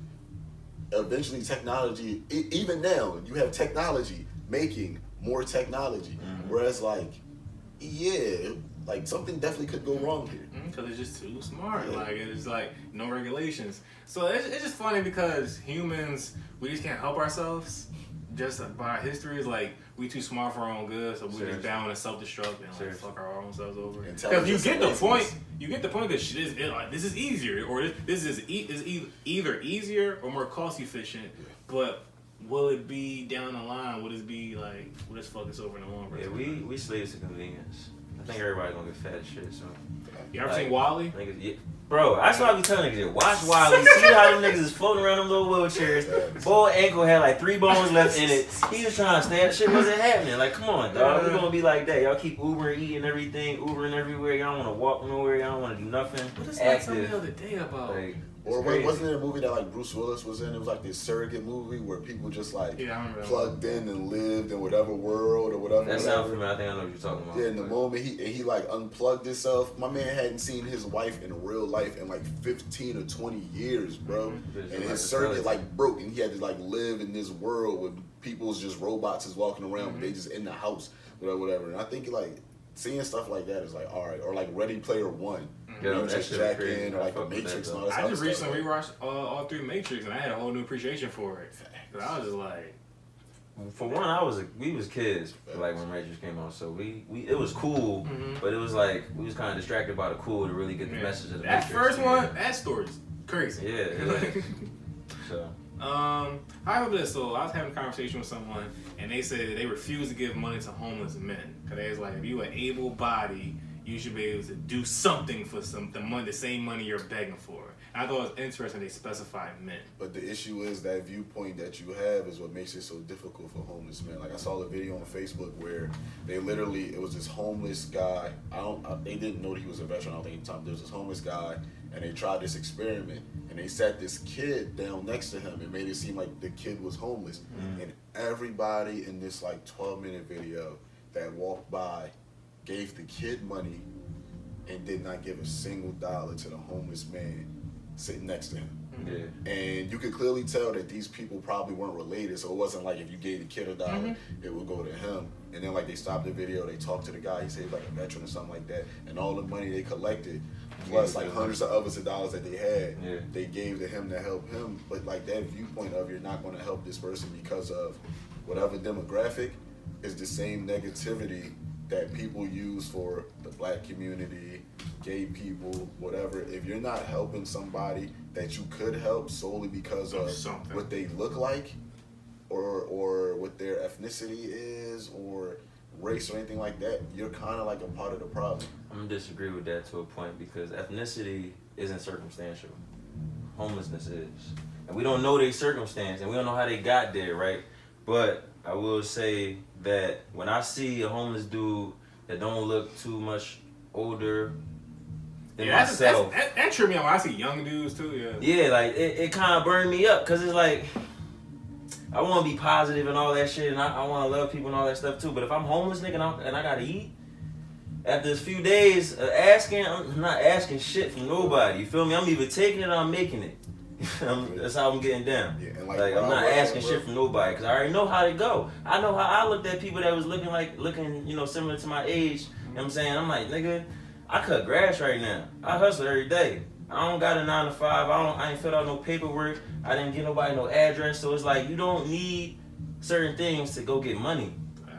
eventually technology, even now, you have technology making more technology. Whereas like, like something definitely could go wrong here. Because it's just too smart. Like it's like no regulations. So it's just funny because humans, we just can't help ourselves. Just by our history, is like we too smart for our own good, so we're just bound to self-destruct and like fuck our own selves over. Because you get the point. You get the point that shit is like this is easier, or this is either easier or more cost efficient. But will it be down the line? Will this be like will this fuck us over in the long run? Yeah, we slaves to convenience. I think everybody gonna get fat as shit. So you ever seen Wall-E? Bro, that's why I be telling niggas, watch Wall-E, see how them niggas is floating around them little wheelchairs. Boy ankle had like 3 bones left in it. He was trying to stand, shit wasn't happening. Like, come on, dog, we gonna be like that. Y'all keep Ubering, eating everything, Ubering everywhere. Y'all don't wanna walk nowhere, y'all don't wanna do nothing. What is like something the other day about? Or wasn't there a movie that like Bruce Willis was in? It was like this surrogate movie where people just like plugged in and lived in whatever world or whatever. That sounds familiar. I think I know what you're talking about. Yeah, in the moment he like unplugged himself. My man hadn't seen his wife in real life in like 15 or 20 years, bro. And his surrogate like broke, and he had to like live in this world where people's just robots is walking around, but they just in the house, whatever. And I think like seeing stuff like that is like, all right, or like Ready Player One. Yeah, you just jack in, or like the Matrix and all that stuff. I just recently rewatched all three Matrix, and I had a whole new appreciation for it. Cause I was just like, for one, we was kids like when Matrix came on, so we it was cool, but it was like we was kind of distracted by the cool to really get the message of the Matrix. That first one, that story's crazy. Yeah. So. How about this? So I was having a conversation with someone, and they said that they refuse to give money to homeless men. Cause they was like, if you an able body, you should be able to do something for the same money you're begging for. And I thought it was interesting they specified men. But the issue is that viewpoint that you have is what makes it so difficult for homeless men. Like I saw a video on Facebook where they literally, it was this homeless guy. They didn't know that he was a veteran. I don't think at the time. There was this homeless guy, and they tried this experiment, and they sat this kid down next to him and made it seem like the kid was homeless. And everybody in this like 12-minute video that walked by gave the kid money and did not give a single dollar to the homeless man sitting next to him. Yeah. And you could clearly tell that these people probably weren't related, so it wasn't like if you gave the kid a dollar, it would go to him. And then like they stopped the video, they talked to the guy, he said he was like a veteran or something like that, and all the money they collected, plus like hundreds of others of dollars that they had, they gave to him to help him. But like that viewpoint of you're not going to help this person because of whatever demographic is the same negativity that people use for the black community, gay people, whatever. If you're not helping somebody that you could help solely because of what they look like or what their ethnicity is or race or anything like that, you're kind of like a part of the problem. I'm going to disagree with that to a point because ethnicity isn't circumstantial. Homelessness is. And we don't know their circumstance and we don't know how they got there, right? But I will say that when I see a homeless dude that don't look too much older than myself. That tripped me out when I see young dudes too, Yeah, like it kind of burned me up because it's like, I want to be positive and all that shit and I want to love people and all that stuff too. But if I'm homeless, nigga, and I got to eat, after a few days of asking, I'm not asking shit from nobody. You feel me? I'm either taking it or I'm making it. That's how I'm getting down. Yeah, and like I'm not asking shit from nobody because I already know how they go. I know how I looked at people that was looking, you know, similar to my age. You know what I'm saying? I'm like, nigga, I cut grass right now. I hustle every day. I don't got a 9 to 5. I ain't filled out no paperwork. I didn't give nobody no address. So it's like you don't need certain things to go get money.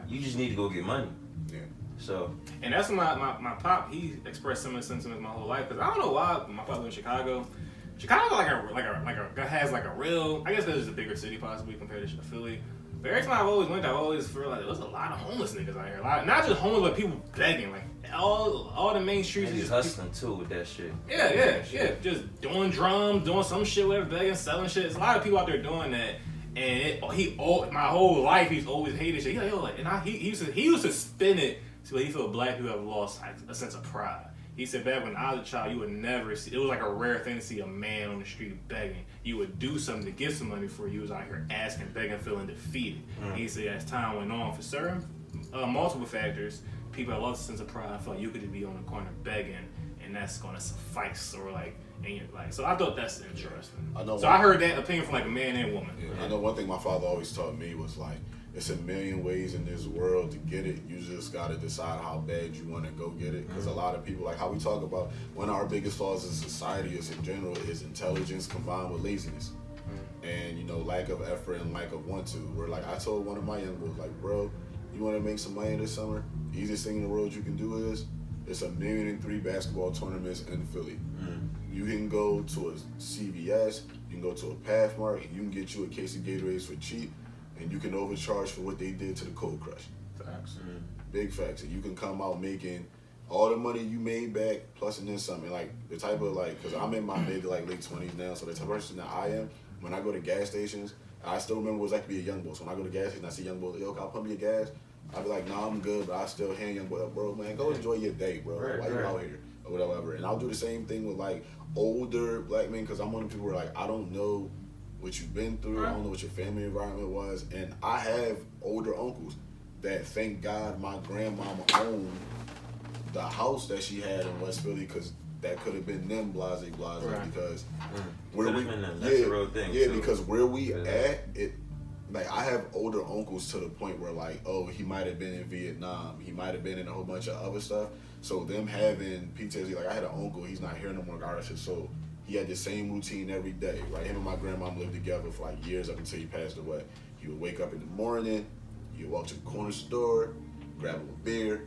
You just need to go get money. Yeah. So. And that's my pop. He expressed similar sentiments my whole life because I don't know why my pop lived in Chicago. Chicago has like a real. I guess that is a bigger city possibly compared to Philly. But every time I've always went, I've always felt like there's a lot of homeless niggas out here. Not just homeless, but people begging. Like all the main streets. And he's hustling too with that shit. Yeah. Just doing drums, doing some shit, whatever, begging, selling shit. There's a lot of people out there doing that. And my whole life he's always hated shit. He's like, yo, like, and he used to spin it so he felt black people have lost a sense of pride. He said back when I was a child, you would never see, it was like a rare thing to see a man on the street begging. You would do something to get some money for you. He was out here asking, begging, feeling defeated. And he said as time went on, for certain multiple factors, people have lost a sense of pride. I felt like you could be on the corner begging, and that's going to suffice. Or like, and you're like, so I thought that's interesting. I heard that opinion from like a man and woman. Yeah, I know one thing my father always taught me was like, it's a million ways in this world to get it. You just got to decide how bad you want to go get it. Because a lot of people, like how we talk about, one of our biggest flaws in society is in general is intelligence combined with laziness. And, you know, lack of effort and lack of want to. Where like I told one of my young boys, like, bro, you want to make some money this summer? The easiest thing in the world you can do is, it's 1,000,003 basketball tournaments in Philly. You can go to a CVS, you can go to a Pathmark, and you can get you a case of Gatorades for cheap. And you can overcharge for what they did to the Cold Crush. Facts. Big facts. And you can come out making all the money you made back, plus and then something. Like, the type of, like, because I'm in my mid to, like, late 20s now, so the type of person that I am, when I go to gas stations, I still remember what it was like to be a young boy. So when I go to gas stations, I see young boys, yo, can I pump your gas? I'll be like, nah, I'm good, but I still hand young boy up, bro, man, go enjoy your day, bro. Why you out here? Or or whatever. And I'll do the same thing with like older black men, because I'm one of the people where like I don't know what you've been through. I don't know what your family environment was, and I have older uncles that, thank God, my grandmama owned the house that she had in West Philly, because that could have been them blase, because where we, that's a real thing. Yeah, because where we at, it, like I have older uncles to the point where like, oh, he might have been in Vietnam, he might have been in a whole bunch of other stuff. So them having PTSD, like I had an uncle, he's not here no more, God rest his soul. He had the same routine every day, right? Him and my grandmom lived together for like years up until he passed away. He would wake up in the morning, he would walk to the corner store, grab him a beer,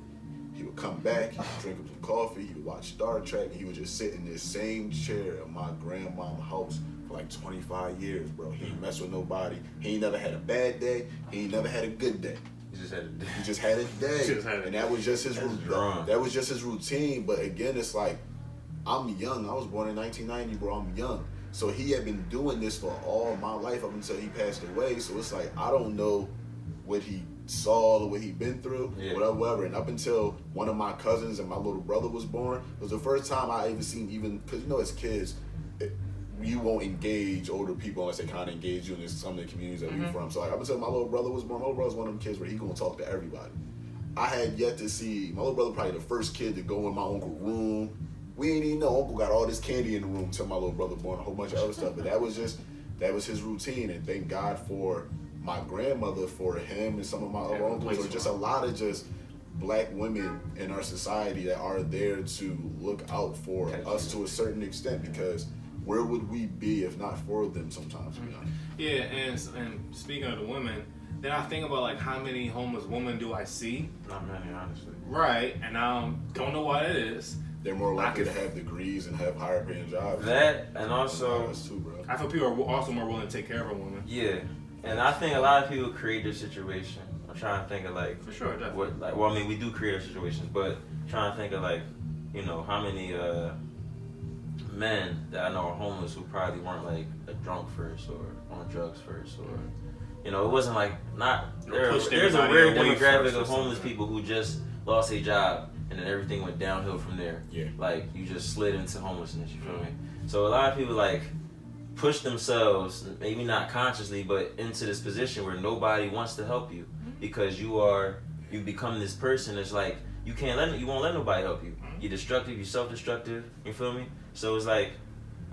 he would come back, he would drink him some coffee, he would watch Star Trek, and he would just sit in this same chair at my grandmom's house for like 25 years, bro. He ain't mess with nobody. He ain't never had a bad day. He ain't never had a good day. He just had a day. He just had a day. And that was just his routine. That was just his routine. But again, it's like, I'm young. I was born in 1990, bro. I'm young. So he had been doing this for all my life up until he passed away. So it's like, I don't know what he saw or what he'd been through, whatever. And up until one of my cousins and my little brother was born, it was the first time I even seen, even, because you know, as kids, you won't engage older people unless they kind of engage you in some of the communities that we're from. So like, up until my little brother was born, my little brother was one of them kids where he gonna talk to everybody. I had yet to see, my little brother probably the first kid to go in my uncle's room. We ain't even know Uncle got all this candy in the room till my little brother born, a whole bunch of other stuff. But that was his routine. And thank God for my grandmother, for him and some of my other uncles, or just a lot of just black women in our society that are there to look out for us to a certain extent, because where would we be if not for them sometimes, to be honest? Yeah, and speaking of the women, then I think about like how many homeless women do I see? Not many, honestly. Right, and I don't know what it is. They're more likely to have degrees and have higher paying jobs. That, and also, too, bro. I feel people are also more willing to take care of a woman. Yeah, and I think a lot of people create their situation. I'm trying to think of like, for sure, definitely. what, like, well, I mean, we do create our situations, but trying to think of like, you know, how many men that I know are homeless who probably weren't like a drunk first or on drugs first, or you know, it wasn't like there's a rare demographic of homeless people who just lost a job and then everything went downhill from there. Yeah. Like you just slid into homelessness, you feel me? So a lot of people like push themselves, maybe not consciously, but into this position where nobody wants to help you because you become this person that's like you won't let nobody help you. You're destructive, you're self-destructive, you feel me? So it's like,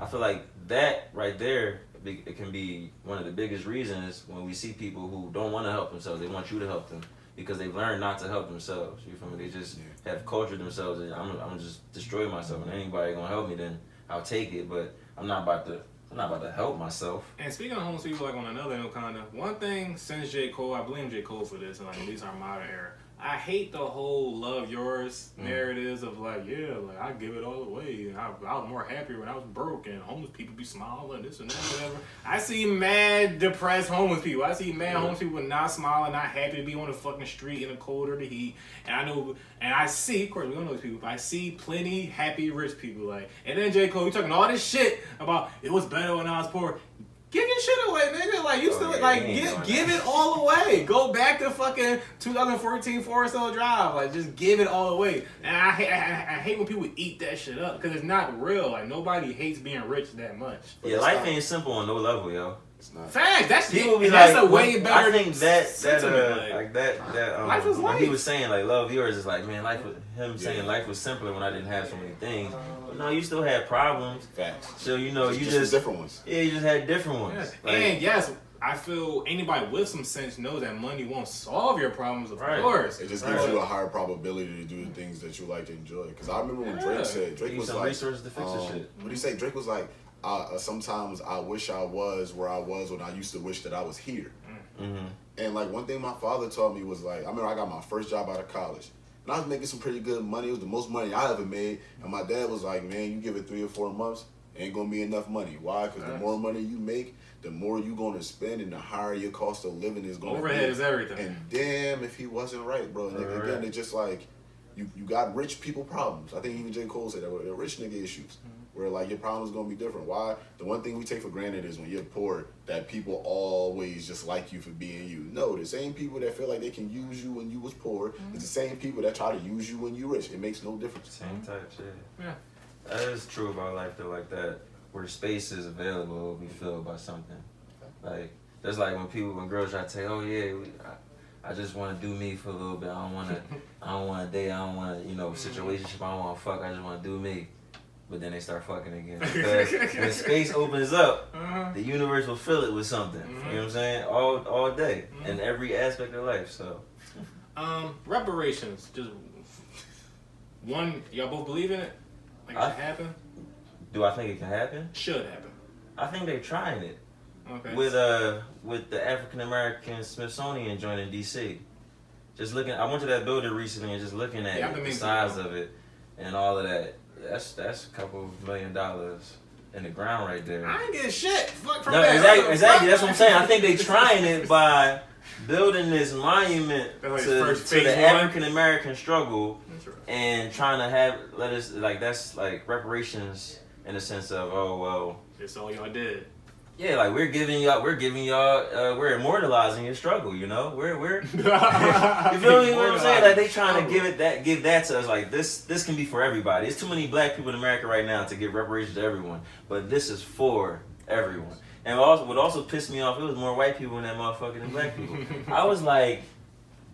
I feel like that right there, it can be one of the biggest reasons when we see people who don't want to help themselves. They want you to help them because they've learned not to help themselves. You feel me? They just have cultured themselves. And I'm just destroy myself, and anybody gonna help me, then I'll take it. But I'm not about to help myself. And speaking of homeless people, like on another note, kind of one thing since J. Cole, I blame J. Cole for this, and like at least our modern era. I hate the whole love yours narratives of like, yeah, like I give it all away. And I was more happier when I was broke, and homeless people be smiling, this and that, whatever. I see mad depressed homeless people. I see mad homeless people not smiling, not happy to be on the fucking street in the cold or the heat. And I see, of course, we don't know these people, but I see plenty happy rich people. Like, and then J. Cole, you talking all this shit about it was better when I was poor. Give your shit away, nigga. Like, you still, like, give it all away. Go back to fucking 2014 Forest Hill Drive. Like, just give it all away. And I hate when people eat that shit up because it's not real. Like, nobody hates being rich that much. Yeah, life ain't simple on no level, yo. It's not. Facts. That's people be that's like, a way better. I think that life was when life. he was saying like love yours is like, man, life was simpler when I didn't have so many things. But no, you still had problems. Facts. So you know, you just different ones. Yeah, you just had different ones. Yes. Like, and yes, I feel anybody with some sense knows that money won't solve your problems, of course. It just gives you a higher probability to do the things that you like to enjoy. Because I remember when Drake said, Drake was like, resources to fix this shit. What did he say? Drake was like, sometimes I wish I was where I was when I used to wish that I was here. Mm-hmm. And like one thing my father taught me was like, I remember I got my first job out of college. And I was making some pretty good money. It was the most money I ever made. And my dad was like, man, you give it 3 or 4 months, ain't gonna be enough money. Why? Because the more money you make, the more you gonna spend and the higher your cost of living is gonna be. Overhead is everything. And damn if he wasn't right, bro. And again, it's just like, you got rich people problems. I think even J. Cole said that were rich nigga issues. Where like your problem is gonna be different. Why? The one thing we take for granted is when you're poor, that people always just like you for being you. No, the same people that feel like they can use you when you was poor is the same people that try to use you when you rich. It makes no difference. Same type shit. Yeah. That is true about life though, like that. Where space is available, we feel about something. Like that's like when girls try to say, "Oh yeah, I just want to do me for a little bit. I don't want to date. I don't want to, situationship. I don't want to fuck. I just want to do me." But then they start fucking again. Because when space opens up, the universe will fill it with something. You know what I'm saying? All day. In every aspect of life. So reparations. Just one, y'all both believe in it? Like it should happen? Do I think it can happen? Should happen. I think they're trying it. Okay. With the African American Smithsonian joint in DC. Just looking, I went to that building recently and just looking at the size of it and all of that. That's a couple $1 million in the ground right there. I ain't getting shit. Fuck from no, that. exactly. That's what I'm saying. I think they trying it by building this monument to the African American struggle and trying to that's like reparations in the sense of it's all y'all did. Yeah, like we're giving y'all, we're immortalizing your struggle, you know. We're you feel me? What I'm saying? Like they trying to give that to us. Like this can be for everybody. There's too many black people in America right now to give reparations to everyone, but this is for everyone. And what also pissed me off, it was more white people in that motherfucker than black people. I was like,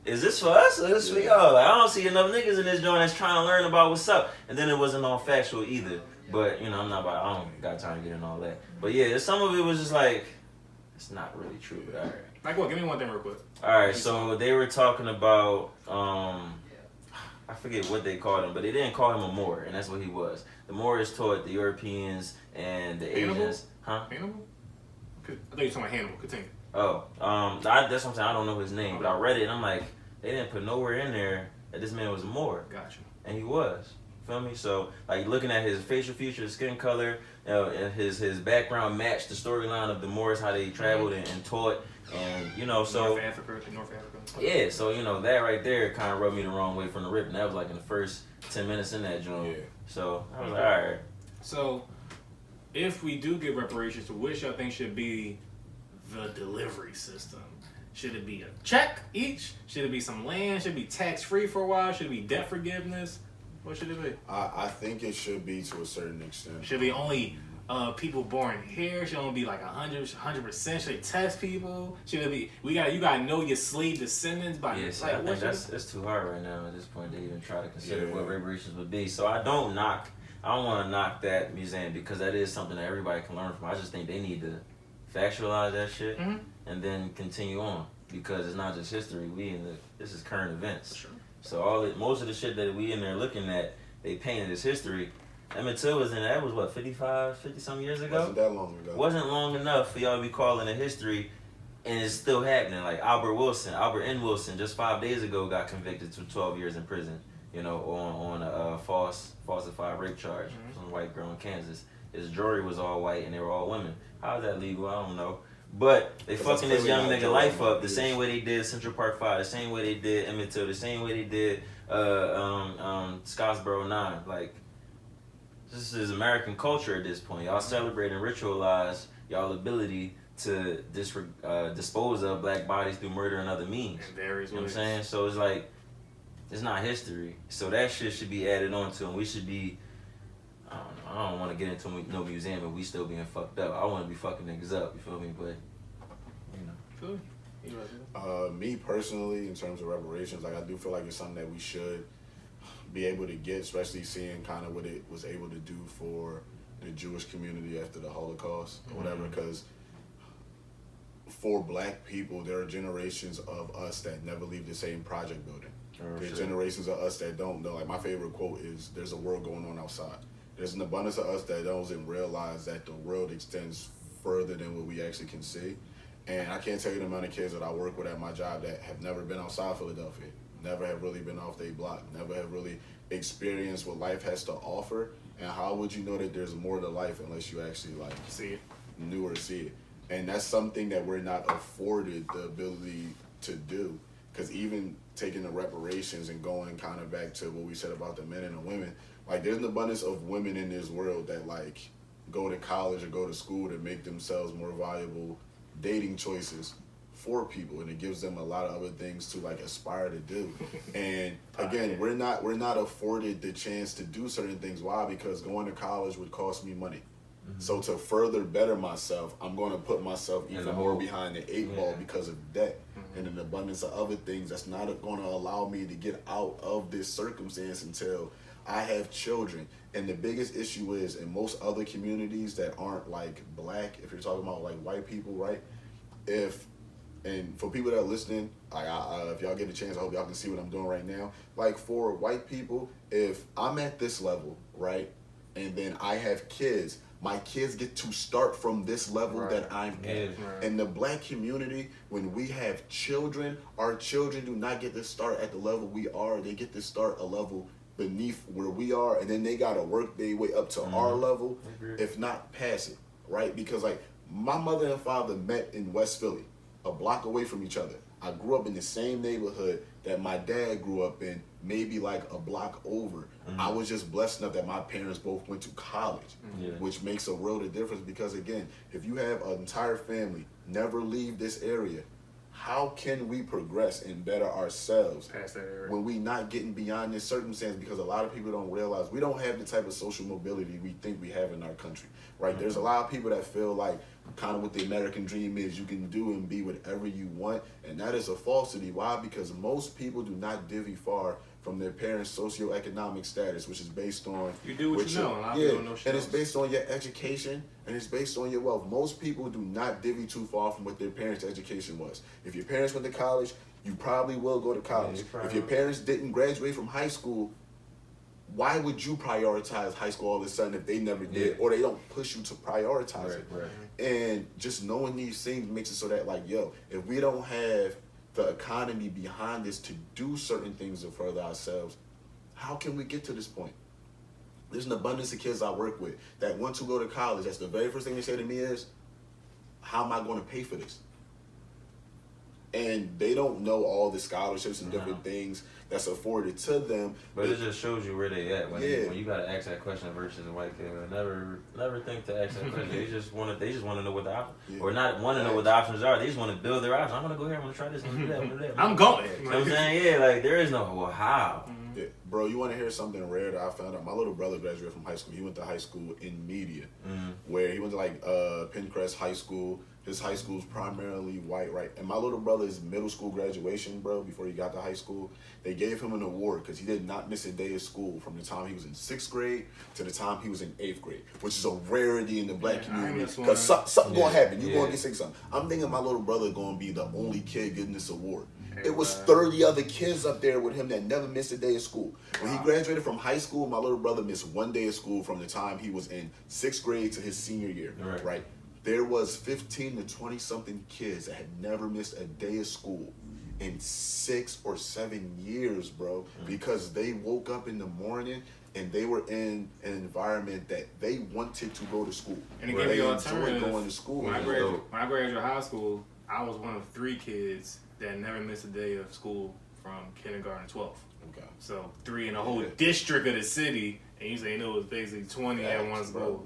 is this for us or is this for y'all? Like, I don't see enough niggas in this joint that's trying to learn about what's up. And then it wasn't all factual either. But, I don't got time to get in all that. But yeah, some of it was just like, it's not really true, but alright. Like what? Give me one thing real quick. Alright, so they were talking about, I forget what they called him, but they didn't call him a Moor, and that's what he was. The Moors taught the Europeans and the Hannibal? Asians. Huh? Hannibal? I thought you were talking about Hannibal. Continue. Oh, that's what I'm saying. I don't know his name, but I read it and I'm like, they didn't put nowhere in there that this man was a Moor. Gotcha. And he was. Feel me? So, like, looking at his facial features, skin color, and his background matched the storyline of the Moors, how they traveled and taught, and, so... North Africa. Yeah, so, that right there kind of rubbed me the wrong way from the rip, and that was, like, in the first 10 minutes in that joint. Yeah. So, I was like, all right. So, if we do get reparations, which I think should be the delivery system? Should it be a check each? Should it be some land? Should it be tax-free for a while? Should it be debt forgiveness? What should it be? I think it should be to a certain extent. Should it be only people born here? Should it only be like 100%? Should they test people? Should it be you gotta know your slave descendants by I think it's too hard right now at this point to even try to consider what reparations would be. So I don't want to knock that museum because that is something that everybody can learn from. I just think they need to factualize that shit and then continue on because it's not just history. This is current events. Sure. So most of the shit that we in there looking at, they painted as history. Emmett Till was in that was what 50 some years ago. Wasn't that long ago? Wasn't long enough for y'all to be calling it history, and it's still happening. Like Albert N. Wilson, just 5 days ago got convicted to 12 years in prison. On a falsified rape charge from a white girl in Kansas. His jury was all white and they were all women. How is that legal? I don't know. But they fucking this young nigga life up the same way they did Central Park 5, the same way they did Emmett Till, the same way they did Scottsboro 9. Like, this is American culture at this point. Y'all celebrate and ritualize y'all ability to dispose of black bodies through murder and other means. In various ways. You know what I'm saying? So it's like, it's not history. So that shit should be added on to, and we should be, I don't want to get into no museum and we still being fucked up. I want to be fucking niggas up, you feel me? But, me personally, in terms of reparations, like I do feel like it's something that we should be able to get, especially seeing kind of what it was able to do for the Jewish community after the Holocaust or whatever, because for black people, there are generations of us that never leave the same project building. There's generations of us that don't know. Like my favorite quote is, "There's a world going on outside." There's an abundance of us that doesn't realize that the world extends further than what we actually can see. And I can't tell you the amount of kids that I work with at my job that have never been outside Philadelphia, never have really been off their block, never have really experienced what life has to offer. And how would you know that there's more to life unless you actually see it, knew or see it? And that's something that we're not afforded the ability to do. Because even taking the reparations and going kind of back to what we said about the men and the women, like there's an abundance of women in this world that like go to college or go to school to make themselves more valuable dating choices for people, and it gives them a lot of other things to like aspire to do. And again, we're not afforded the chance to do certain things. Why? Because going to college would cost me money. So to further better myself, I'm going to put myself even more behind the 8 ball because of debt and an abundance of other things that's not going to allow me to get out of this circumstance until I have children. And the biggest issue is in most other communities that aren't like black, if you're talking about like white people, right? And for people that are listening, if y'all get a chance, I hope y'all can see what I'm doing right now. Like for white people, if I'm at this level, right, and then I have kids, my kids get to start from this level that I'm at. In the black community, when we have children, our children do not get to start at the level we are. They get to start a level beneath where we are, and then they gotta work their way up to our level, if not pass it, right? Because like my mother and father met in West Philly, a block away from each other. I grew up in the same neighborhood that my dad grew up in, maybe like a block over. I was just blessed enough that my parents both went to college, which makes a world of difference because again, if you have an entire family never leave this area, how can we progress and better ourselves when we not getting beyond this circumstance? Because a lot of people don't realize we don't have the type of social mobility we think we have in our country, right? There's a lot of people that feel like kind of what the American dream is, you can do and be whatever you want, and that is a falsity. Why? Because most people do not divvy far from their parents' socioeconomic status, which is based on you do what you know. And it's based on your education and it's based on your wealth. Most people do not divvy too far from what their parents' education was. If your parents went to college, you probably will go to college. If your parents didn't graduate from high school, why would you prioritize high school all of a sudden if they never did, or they don't push you to prioritize it? And just knowing these things makes it so that like, yo, if we don't have the economy behind us to do certain things to further ourselves, how can we get to this point? There's an abundance of kids I work with that want to go to college. That's the very first thing they say to me is, how am I going to pay for this? And they don't know all the scholarships and different things that's afforded to them. But it just shows you where they at when you gotta ask that question versus a white kid. Never think to ask that question. They just want to know what the options, or not want to know what the options are. They just want to build their options. I'm gonna go here. I'm gonna try this. I'm gonna do that. I'm gonna do that. I'm going. You know what I'm saying? Yeah, like there is no how. Yeah. Bro, you want to hear something rare that I found out? My little brother graduated from high school. He went to high school in media, where he went to like Pinecrest High School. His high school's primarily white, right? And my little brother's middle school graduation, bro, before he got to high school, they gave him an award because he did not miss a day of school from the time he was in 6th grade to the time he was in 8th grade, which is a rarity in the black community. Because something going to happen. You're going to get sick something. I'm thinking my little brother going to be the only kid getting this award. It was 30 other kids up there with him that never missed a day of school. When he graduated from high school, my little brother missed 1 day of school from the time he was in 6th grade to his senior year, right? There was 15 to 20 something kids that had never missed a day of school in 6 or 7 years, bro, because they woke up in the morning and they were in an environment that they wanted to go to school. And it gave you alternative. Going to school. When I graduated high school, I was one of 3 kids that never missed a day of school from kindergarten to 12th. Okay. So 3 in the whole district of the city, and you say it was basically 20 at one school.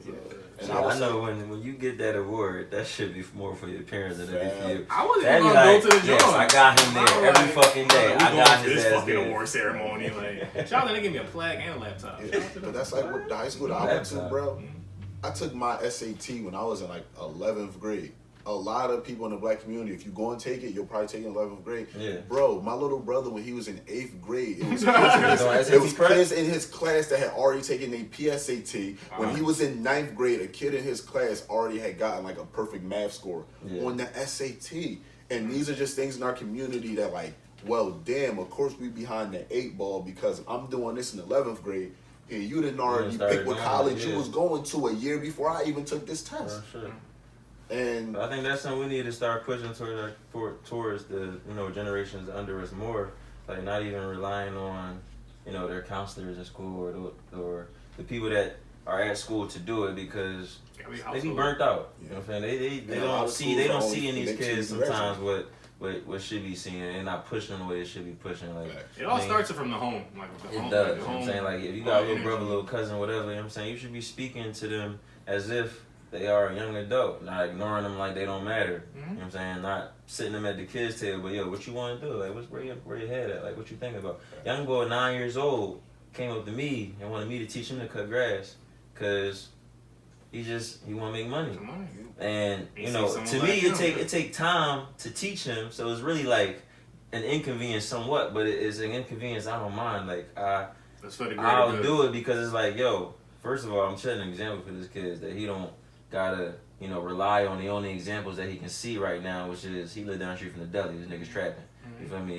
And I know when you get that award, that should be more for your parents than it be for you. I wasn't even gonna go to the joint. Yes, I got him there every fucking day. I got his this fucking award ceremony. Like, shout out, they give me a plaque and a laptop. But that's like what the high school that I went to, bro. I took my SAT when I was in like 11th grade. A lot of people in the black community, if you go and take it, you'll probably take it in 11th grade. Yeah. Bro, my little brother, when he was in 8th grade, it was kids in his class that had already taken a PSAT. When he was in 9th grade, a kid in his class already had gotten like a perfect math score on the SAT. And these are just things in our community that like, well, damn, of course we behind the 8 ball because I'm doing this in 11th grade. And you didn't already pick what college you was going to a year before I even took this test. And I think that's something we need to start pushing towards the generations under us more, like not even relying on their counselors in school or the people that are at school to do it because they be burnt out. You know what I'm saying? They don't see in these kids sometimes what what should be seen and not pushing the way it should be pushing. Like it all starts from the home. Like the it home, does. like You know what I'm saying? Like if you got a little brother, little cousin, whatever, you know what I'm saying, you should be speaking to them as if they are a young adult, not ignoring them like they don't matter. You know what I'm saying? Not sitting them at the kids' table, but yo, what you want to do? Like where your head at? Like what you thinking about? Young boy 9 years old came up to me and wanted me to teach him to cut grass because he want to make money. And you know, to me it take time to teach him, so it's really like an inconvenience somewhat, but it is an inconvenience I don't mind. Like I'll do it because it's like, yo, first of all, I'm setting an example for this kid that he don't gotta, you know, rely on the only examples that he can see right now, which is he live down the street from the deli, this nigga's trapping. You feel me?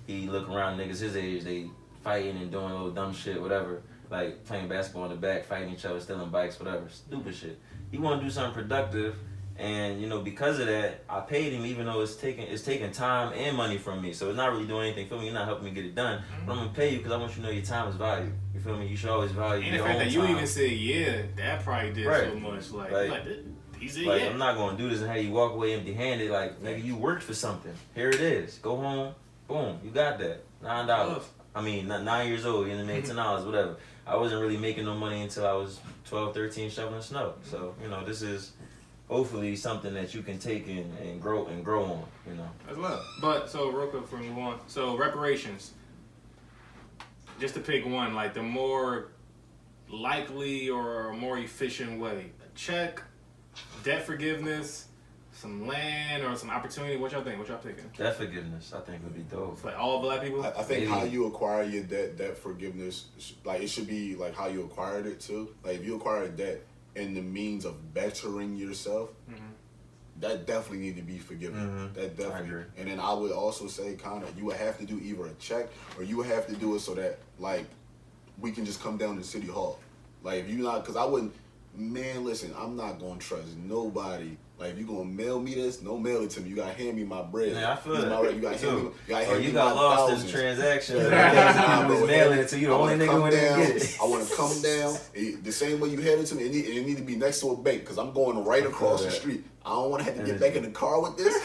He look around niggas his age, they fighting and doing little dumb shit, whatever. Like playing basketball in the back, fighting each other, stealing bikes, whatever. Stupid shit. He want to do something productive, and you know, because of that, I paid him even though it's taking time and money from me. So it's not really doing anything for me. You're not helping me get it done. But I'm gonna pay you because I want you to know your time is valuable. You feel me? You should always value your own time. And the fact that you even said yeah, that probably did so much. Like he said like I'm not gonna do this and have you walk away empty-handed. Like nigga, you worked for something. Here it is. Go home. Boom. You got that. $9. I mean, 9 years old. You made $10. Whatever. I wasn't really making no money until I was 12, 13, shoveling snow. So, you know, this is hopefully something that you can take and grow on, you know. As well. But, so real quick before we move on. So, reparations. Just to pick one, like the more likely or more efficient way. A check, debt forgiveness, some land or some opportunity. What y'all think? What y'all picking? Debt forgiveness, I think, would be dope. Like all black people? I think how you acquire your debt forgiveness, like it should be like how you acquired it too. Like if you acquire debt in the means of bettering yourself, that definitely need to be forgiven. That definitely. I agree. And then I would also say, kind of, you would have to do either a check or you would have to do it so that like we can just come down to City Hall. Like if you not, because I wouldn't. Man, listen, I'm not gonna trust nobody. Like, if you gonna mail me this, don't mail it to me. You gotta hand me my bread. Yeah, I feel that. You gotta hand me you got lost in the transaction. Yeah, I'm just mailing it to you. The only nigga when they get it. I want to come down the same way you handed it to me. It need to be next to a bank because I'm going right across the street. I don't want to have to get back in the car with this.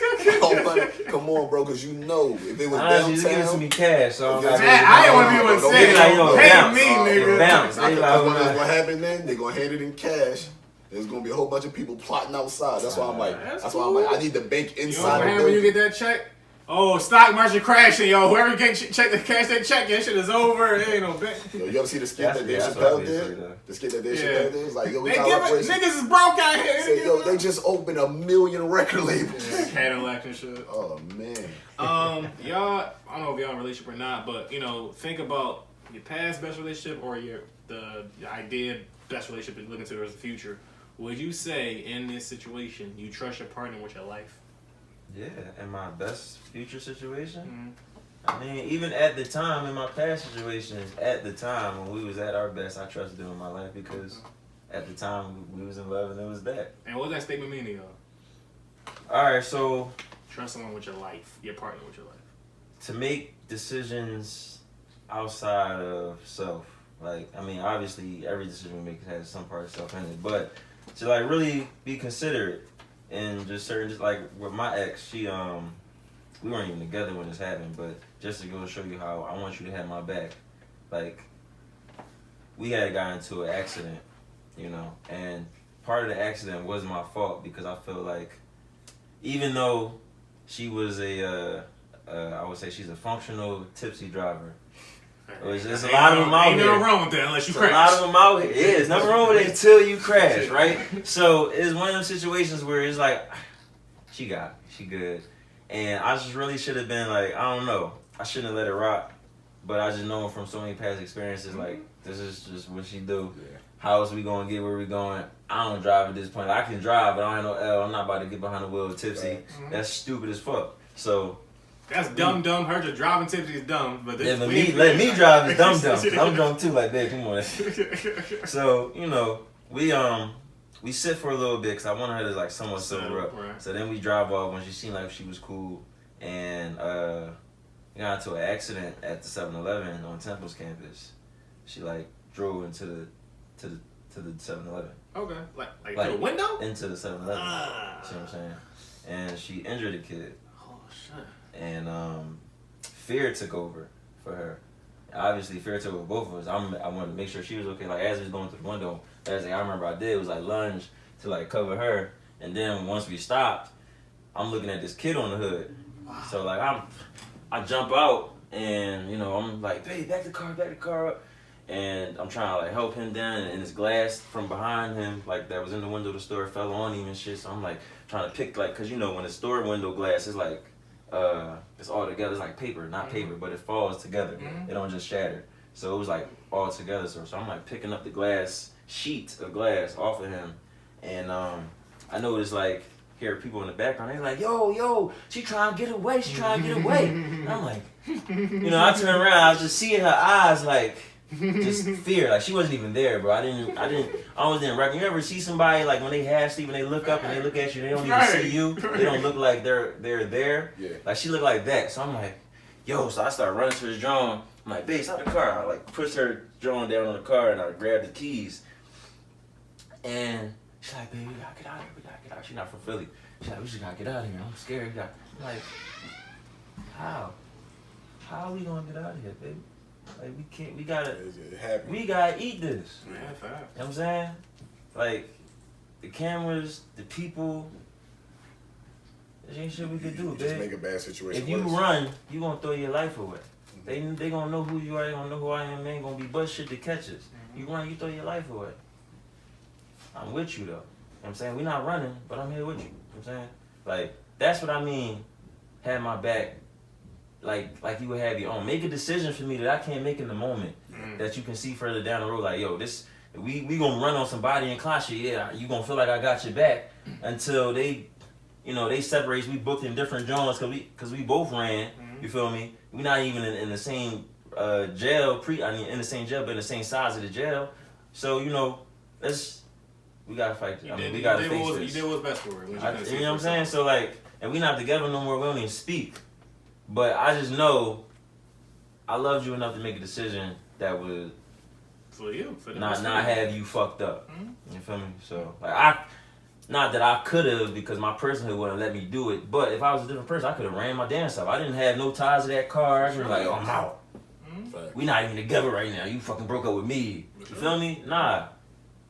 Come on, bro, because you know if it was downtown. You give it to me cash. So I didn't want to be able to say it. Pay me, nigga. Bounce. What happened then? They're gonna hand it in cash. There's gonna be a whole bunch of people plotting outside. That's why I'm like, I need the bank inside. You know what when you get that check? Oh, stock market crashing, yo. Whoever can check the cash that check, that shit is over. It ain't no bank. Yo, you ever see the skit that Dave Chappelle did? The skit that Dave Chappelle did? It's like, yo, we got reparations. Niggas is broke out here. Say, yo, they just opened 1 million record labels. Yeah, Cadillac and shit. Oh, man. Y'all, I don't know if y'all in a relationship or not, but, you know, think about your past best relationship or the idea best relationship you're looking to as the future. Would you say in this situation you trust your partner with your life? Yeah, in my best future situation? I mean, even at the time, in my past situations, at the time when we was at our best, I trusted them in my life because at the time we was in love and it was that. And what does that statement mean to y'all? Alright, so... Trust someone with your life, your partner with your life. To make decisions outside of self. Like, I mean, obviously every decision we make has some part of self in it, but to like really be considerate and just like with my ex, she we weren't even together when this happened, but just to go show you how I want you to have my back. Like, we had got into an accident, you know, and part of the accident was my fault because I feel like even though she was I would say she's a functional tipsy driver. There's a lot of them out here. Ain't nothing wrong with that unless you crash. A lot of them out here. Yeah, there's nothing wrong with it until you crash, right? So it's one of those situations where it's like, she good. And I just really should have been like, I don't know. I shouldn't have let it rock. But I just know from so many past experiences, like, this is just what she do. Yeah. How else we going to get where we going? I don't drive at this point. I can drive, but I don't have no L. I'm not about to get behind the wheel tipsy. Right. That's stupid as fuck. So... That's dumb. Her just driving tipsy is dumb. But this let me drive is dumb. I'm drunk too. Like, babe, come on. So, you know, we sit for a little bit because I wanted her to like somewhat sober up. Right. So then we drive off when she seemed like she was cool, and we got into an accident at the 7-Eleven on Temple's campus. She like drove into the 7-Eleven. Okay, like through the window into the 7-Eleven. See what I'm saying? And she injured a kid. shit. And fear took over for her. Obviously, fear took over both of us. I wanted to make sure she was okay. Like, as we was going through the window, last thing I remember I did was like lunge to like cover her. And then once we stopped, I'm looking at this kid on the hood. So like I jump out and I'm like, hey, back the car up. And I'm trying to like help him down, and this glass from behind him, like that was in the window of the store, fell on him and shit. So I'm like trying to pick, like, cause when the store window glass is like it's all together, it's like paper, not paper, but it falls together. It don't just shatter. So it was like all together. So I'm like picking up the glass sheet of glass off of him, and I noticed like hear people in the background. They're like, yo, she trying to get away. And I'm like, I turn around, I was just seeing her eyes like. Just fear, like she wasn't even there, bro. I almost didn't reckon. You ever see somebody like when they half sleep and they look up and they look at you, they don't even see you. They don't look like they're there. Yeah. Like she looked like that. So I'm like, yo. So I start running to his drone. I'm like, babe, stop the car. I like push her drone down on the car and I grab the keys. And she's like, babe, we gotta get out of here. We gotta get out. She's not from Philly. She's like, we just gotta get out of here. I'm scared. I'm like, how? How are we gonna get out of here, baby? Like we gotta eat this. Yeah, fact. You know what I'm saying? Like, the cameras, the people, there ain't shit we could do, you just make a bad situation If you worse. run, you gonna throw your life away. They gonna know who you are, they gonna know who I am, they ain't gonna be but shit to catch us. You run, you throw your life away. I'm with you though. You know what I'm saying? We not running, but I'm here with you. You know what I'm saying? Like, that's what I mean, have my back. Like you would have your own. Make a decision for me that I can't make in the moment. That you can see further down the road. Like, yo, this we gonna run on somebody and clash it. Yeah, you gonna feel like I got your back until they separate. We booked in different joints cause we both ran. You feel me? We not even in the same jail. In the same jail, but in the same size of the jail. So we gotta fight. We gotta face this. You did what's best for it. You know what I'm saying? So like, and we not together no more. We don't even speak. But I just know I loved you enough to make a decision that would not have you fucked up. You feel me? So like not that I could have because my personhood wouldn't let me do it. But if I was a different person, I could have ran my damn self. I didn't have no ties to that car. I was like, I'm out. We not even together right now. You fucking broke up with me. You feel me? Nah.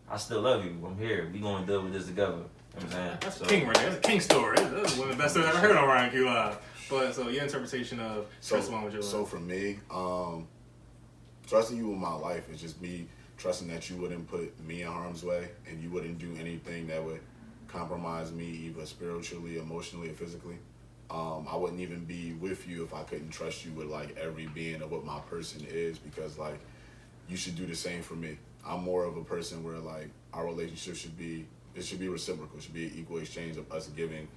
I still love you. I'm here. We gonna deal with this together. You know what I'm saying? That's a king right there. That's a king story. That's one of the best stories I've ever heard on RightonQuelive. But so your interpretation of trust one with your life. So for me, trusting you with my life is just me trusting that you wouldn't put me in harm's way and you wouldn't do anything that would compromise me either spiritually, emotionally, or physically. I wouldn't even be with you if I couldn't trust you with like every being of what my person is, because like you should do the same for me. I'm more of a person where like our relationship should be reciprocal. It should be an equal exchange of us giving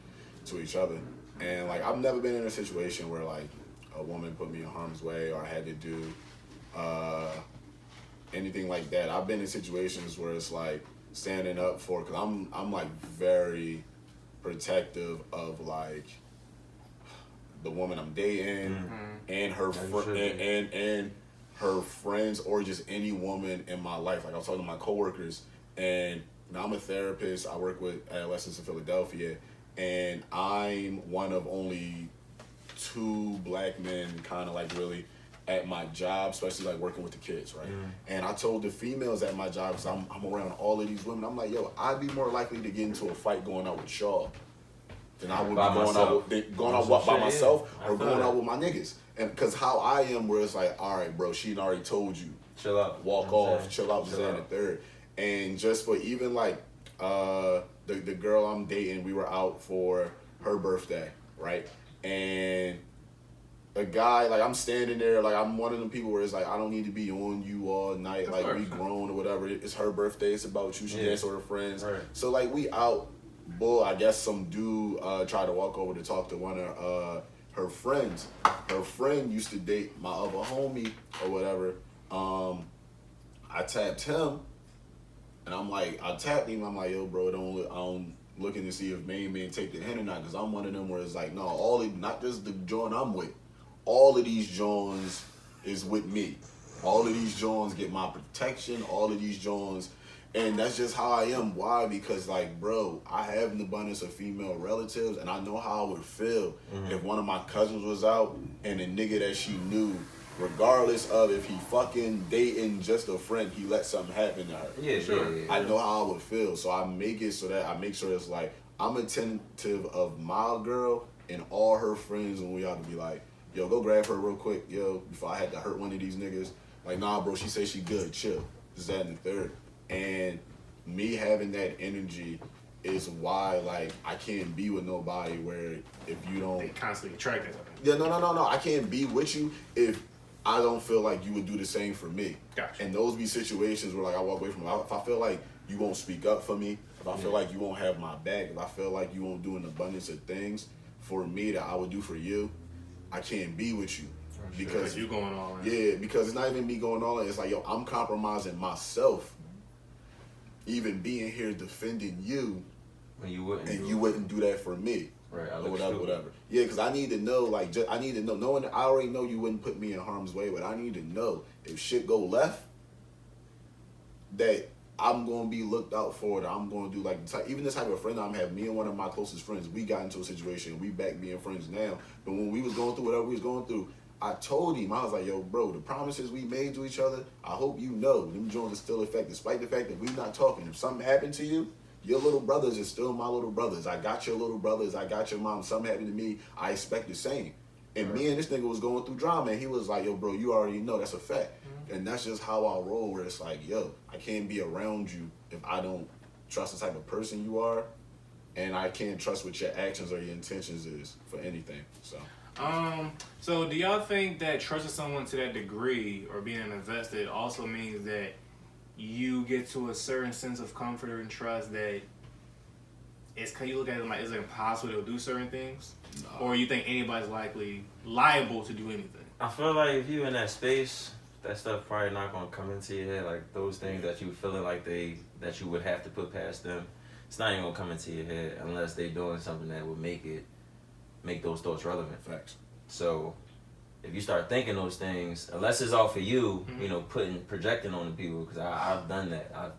to each other. And like I've never been in a situation where like a woman put me in harm's way or I had to do anything like that. I've been in situations where it's like standing up for, because I'm like very protective of like the woman I'm dating and her and her friends or just any woman in my life. Like I was talking to my coworkers, and I'm a therapist. I work with adolescents in Philadelphia. And I'm one of only 2 black men kind of like really at my job, especially like working with the kids, right? And I told the females at my job, because I'm around all of these women, I'm like, yo, I'd be more likely to get into a fight going out with y'all than I would be going out by myself or going out with my niggas. And because how I am, where it's like, all right, bro, she already told you. Chill out. Walk off, chill out, just and the third. And just for even like, the girl I'm dating, we were out for her birthday, right? And a guy, like I'm standing there, like I'm one of them people where it's like I don't need to be on you all night, like we grown or whatever. It's her birthday, it's about you. She dance with her friends. Right. So like we out, I guess some dude tried to walk over to talk to one of her friends. Her friend used to date my other homie or whatever. I tapped him. And I'm like, I tapped him. I'm like, yo, bro, I'm looking to see if main man take the hint or not, because I'm one of them where it's like, no, not just the joint I'm with, all of these joints is with me. All of these joints get my protection. All of these joints And that's just how I am. Why? Because, like, bro, I have an abundance of female relatives, and I know how I would feel if one of my cousins was out and a nigga that she knew, regardless of if he fucking dating just a friend, he let something happen to her. Yeah, sure. Yeah. I know how I would feel, so I make it so that I make sure it's like I'm attentive of my girl and all her friends, and we ought to be like, yo, go grab her real quick, yo, before I had to hurt one of these niggas. Like, nah, bro, she say she good, chill. This, that, and the third. And me having that energy is why, like, I can't be with nobody where if you don't... They constantly attracted. Yeah, no. I can't be with you if I don't feel like you would do the same for me. Gotcha. And those be situations where, like, I walk away from it. If I feel like you won't speak up for me, if I feel like you won't have my back, if I feel like you won't do an abundance of things for me that I would do for you, I can't be with you. Because you going all in. Yeah, because it's not even me going all in. It's like, yo, I'm compromising myself, even being here defending you, when you wouldn't, and you wouldn't do that for me, right? Or whatever. Yeah, because I need to know. Like, I need to know. Knowing I already know you wouldn't put me in harm's way, but I need to know if shit go left, that I'm gonna be looked out for. That I'm gonna do like even this type of friend I'm having. Me and one of my closest friends, we got into a situation. We back being friends now. But when we was going through whatever we was going through, I told him, I was like, yo, bro, the promises we made to each other, I hope you know them joints are still effective, despite the fact that we not talking. If something happened to you, your little brothers is still my little brothers. I got your little brothers. I got your mom. Something happened to me, I expect the same. And me and this nigga was going through drama, and he was like, yo, bro, you already know that's a fact. And that's just how I roll, where it's like, yo, I can't be around you if I don't trust the type of person you are, and I can't trust what your actions or your intentions is for anything. So do y'all think that trusting someone to that degree or being invested also means that you get to a certain sense of comfort and trust that it's, can you look at it like, is it impossible to do certain things? No. Or you think anybody's liable to do anything? I feel like if you in that space, that stuff probably not gonna come into your head. Like those things that you feeling like that you would have to put past them, it's not even gonna come into your head unless they doing something that would make those thoughts relevant. Facts. So if you start thinking those things, unless it's all for you, you know, projecting on the people, because I've done that. I've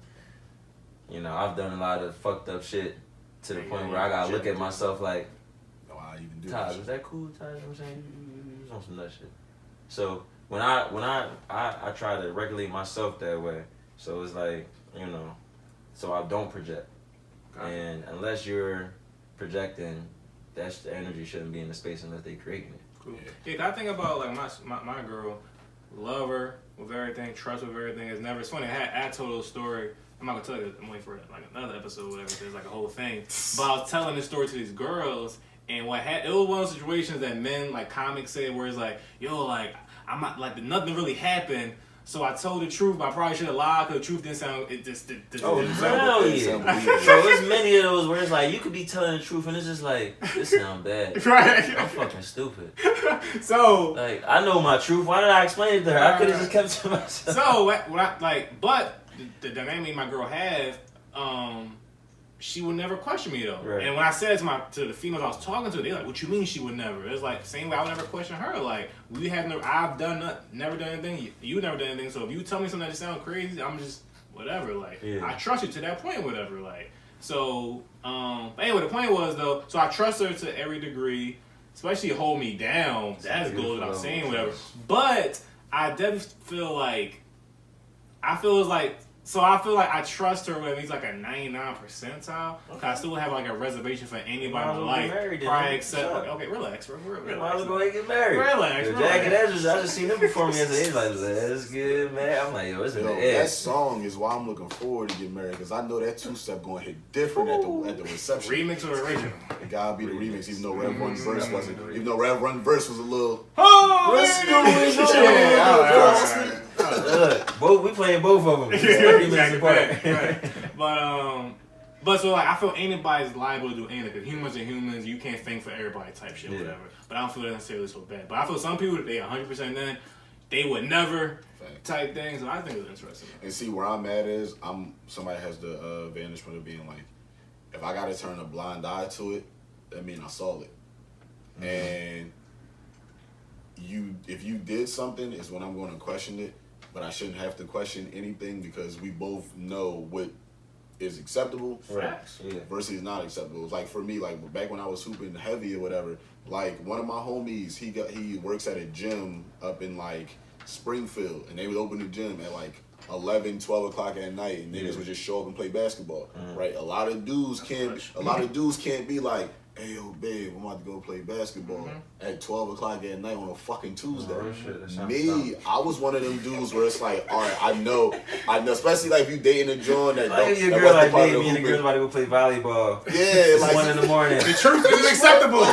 done a lot of fucked up shit to the point where I gotta look at myself like, no, I even do. Tye, was that cool, Tye? You know what I'm saying? You was on some nut shit. So when I try to regulate myself that way, so it's like, you know, so I don't project. And unless you're projecting, that's the energy shouldn't be in the space unless they're creating it. Cool. Yeah, I think about like my girl, love her with everything, trust with everything. It's funny. I told a story. I'm not gonna tell you. I'm waiting for like another episode, or whatever. There's like a whole thing. But I was telling this story to these girls, and it was one of those situations that men like comics say, where it's like, yo, like I'm not like nothing really happened. So I told the truth, but I probably should have lied because the truth didn't sound. It just didn't hell yeah! So there's many of those where it's like you could be telling the truth and it's just like, this sound bad. Right? I'm fucking stupid. So like I know my truth. Why did I explain it to her? I could have just kept it to myself. So but the dynamic my girl have, she would never question me though. Right. And when I said it to the females I was talking to, they're like, "What you mean she would never?" It's like same way I would never question her. Like I've never done anything. You never done anything. So if you tell me something that sounds crazy, I'm just whatever. Like I trust you to that point, whatever. Like so. But anyway, the point was though. So I trust her to every degree, especially hold me down. That's good. I'm saying whatever. But I definitely feel like I feel like I trust her with at least like a 99 percentile. Okay. I still have like a reservation for anybody in my life. Probably except okay, relax. Might as well go ahead and get married. Relax. Jack and Ezra, I just seen them before me as an age. Like, let's get married. I'm like, yo, it's in the air. That song is why I'm looking forward to get married, because I know that two-step going to hit different at the reception. Remix or original? It gotta be the remix, even though Rev Run Verse wasn't. Even though Rev Run Verse was a little. Oh, let's do it. Look, we playing both of them. Exactly. Right. But so like I feel anybody's liable to do anything. Because humans are humans. You can't think for everybody type shit, whatever. But I don't feel necessarily so bad. But I feel some people they 100% in, they would never type things. So I think it's interesting. And see where I'm at is somebody has the vantage point of being like, if I gotta turn a blind eye to it, that means I saw it. And if you did something, is when I'm going to question it. but I shouldn't have to question anything because we both know what is acceptable versus not acceptable. It's like for me, like back when I was hooping heavy or whatever, like one of my homies, he works at a gym up in like Springfield, and they would open the gym at like 11, 12 o'clock at night, and niggas would just show up and play basketball, right? A lot of dudes can't be like, hey, yo, babe, I'm about to go play basketball at 12 o'clock at night on a fucking Tuesday. Me, I was one of them dudes where it's like, all right, I know, especially like if you dating a John that don't. Your girl like, babe, me and the girls about to go play volleyball. Yeah, it's like 1 in the morning. The truth is acceptable.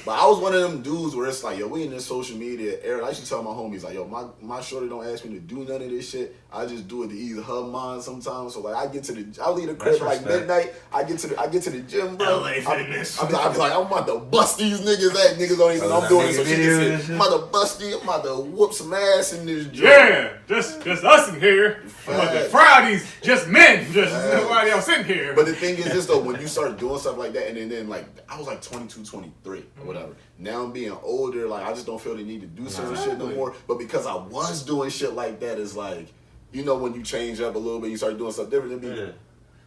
But I was one of them dudes where it's like, yo, we in this social media era. I used to tell my homies like, yo, my shorty don't ask me to do none of this shit. I just do it to ease her mind sometimes. So like, I leave the crib like midnight. I get to the gym, bro. I be like, I'm about to bust these niggas. That niggas don't even know I'm doing some shit. I'm about to bust these. I'm about to whoop some ass in this gym. Yeah, just us in here. I'm about to fry these just men. Just nobody else in here. But the thing is this though, when you start doing stuff like that, and then like I was like 22, 23 or whatever. Now I'm being older. Like I just don't feel the need to do certain shit no more. But because I was doing shit like that, it's like, you know, when you change up a little bit, you start doing stuff different.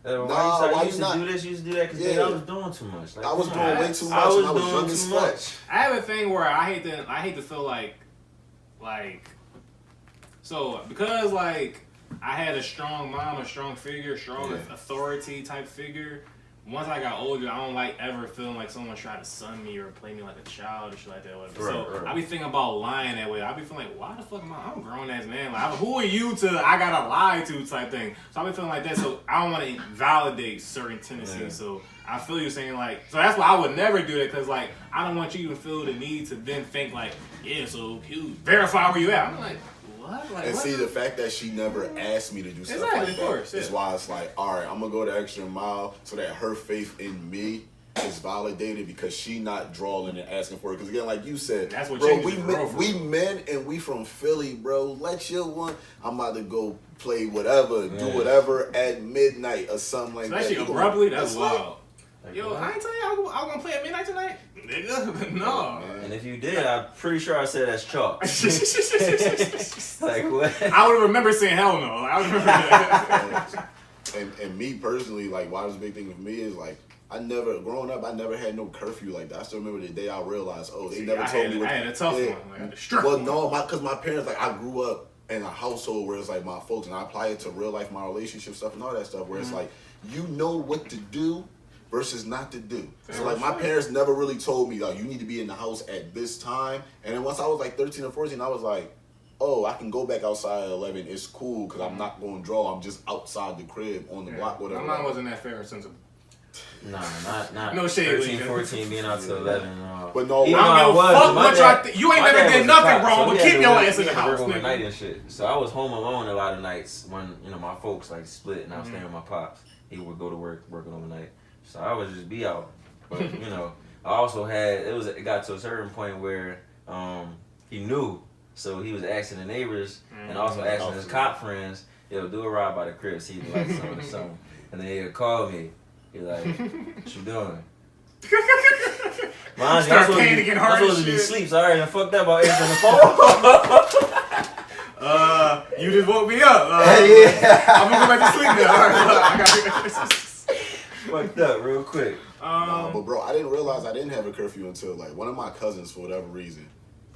Why you used to do this, you used to do that? Because I was doing too much. Like, I was doing way too much. I was doing too much. I have a thing where I hate to feel like, so because like I had a strong mom, a strong figure, strong authority type figure. Once I got older, I don't like ever feeling like someone tried to son me or play me like a child or shit like that. Whatever. I be thinking about lying that way. I be feeling like, why the fuck am I'm a grown ass man? Like, who are you to I gotta lie to type thing? So I be feeling like that. So I don't want to validate certain tendencies. Yeah. So I feel you saying like, so that's why I would never do that because like I don't want you to feel the need to then think like, yeah, so you verify where you at. I'm like. Like, and see, the fact that she never asked me to do stuff like that is why it's like, all right, I'm going to go the extra mile so that her faith in me is validated because she not drawing and asking for it. Because again, like you said, that's what bro, we men and we from Philly, bro. Let your one, I'm about to go play whatever, do whatever at midnight or something like that. Especially abruptly, that's wild. Yo, I ain't tell you I was going to play at midnight tonight. Nigga, no. And if you did, I'm pretty sure I said that's chalk. Like what? I would remember saying hell no. I would remember that. and me personally, like, why this big thing with me is like, growing up, I never had no curfew like that. I still remember the day I realized, they never told me. I had a tough one. Like, I had a strict one. No, because my parents, like, I grew up in a household where it's like my folks, and I apply it to real life, my relationship stuff and all that stuff, where it's like, you know what to do versus not to do. So like my parents never really told me like you need to be in the house at this time. And then once I was like 13 or 14, I was like, oh, I can go back outside at 11. It's cool because I'm not going to draw. I'm just outside the crib on the block, whatever. My mom wasn't that fair or sensible. Nah, not no shade. 13, 14 being out to 11. But no, you ain't never did nothing wrong, but keep your ass in the house. Overnight and shit. So I was home alone a lot of nights when my folks like split and I was staying with my pops. He would go to work, working overnight. So I would just be out. But, I also had, it got to a certain point where he knew. So he was asking the neighbors and also asking his cop friends, yo, do a ride by the crib, see if you like something. And then he'd call me. He'd like, what you doing? I'm supposed to be asleep, so I already fucked up about answering the phone. You just woke me up. I'm gonna go back to sleep now. All right, I got fucked up real quick. But bro, I didn't realize I didn't have a curfew until like one of my cousins, for whatever reason,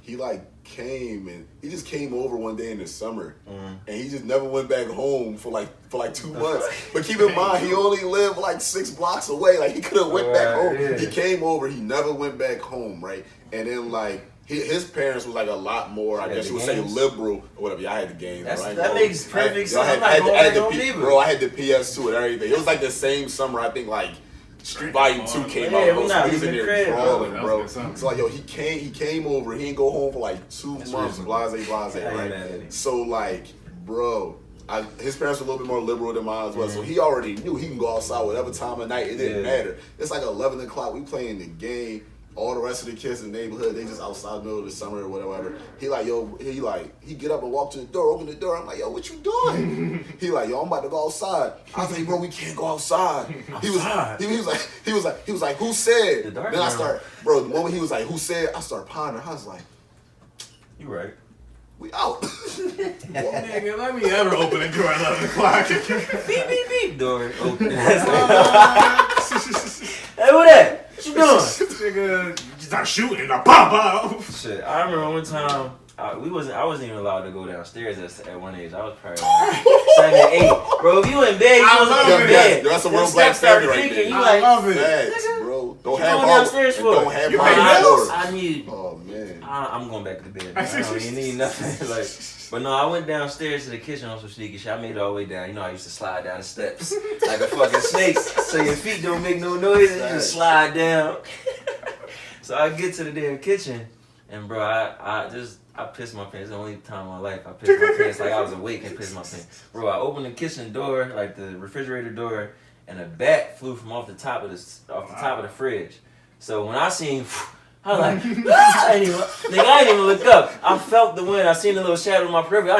he like came and he just came over one day in the summer and he just never went back home for like 2 months. But keep in mind, he only lived like 6 blocks away. Like he could have went back home. Yeah. He came over, he never went back home, right? And then like his parents was like a lot more, I guess you would say, liberal or whatever. I had the games. Right? That makes perfect sense. I had the PS2 and everything. It was like the same summer, I think like Street Volume 2 came out. He was in there crawling, bro. So like, yo, he came over. He didn't go home for like 2 months. Blase, right? So like, bro, his parents were a little bit more liberal than mine as well. So he already knew he can go outside whatever time of night. It didn't matter. It's like 11 o'clock. We playing the game. All the rest of the kids in the neighborhood, they just outside in the middle of the summer or whatever. He get up and walk to the door, open the door. I'm like, yo, what you doing? He like, yo, I'm about to go outside. I was like, bro, we can't go outside. He was like, who said? Then I start, bro, the moment he was like, who said? I start pondering. I was like, you right. We out. Nigga, let me ever open the door at 11 o'clock. Beep, beep, beep. Door open. Hey, what that? What you doing? Nigga, you just start shooting and I pop out. Shit, I remember one time I wasn't even allowed to go downstairs at one age. I was probably like 7, 8. Bro, if you in bed, you supposed to be in bed. That's a The real steps black family start right creaking. there. You like, love it. Facts, bro. Don't you have going all. downstairs for? Don't have You all. pay bills? I need. Oh man. I'm going back to the bed. Man. I don't even need nothing. Like, but no, I went downstairs to the kitchen on some sneaky shit. I made it all the way down. You know, I used to slide down the steps like a fucking snake, so your feet don't make no noise and you just slide down. So I get to the damn kitchen, and bro, I pissed my pants. It's the only time in my life I pissed my pants. Like I was awake and pissed my pants. Bro, I opened the kitchen door, like the refrigerator door, and a bat flew from off the top of the fridge. So when I seen, I was like, I ain't even look up. I felt the wind. I seen the little shadow in my periphery. I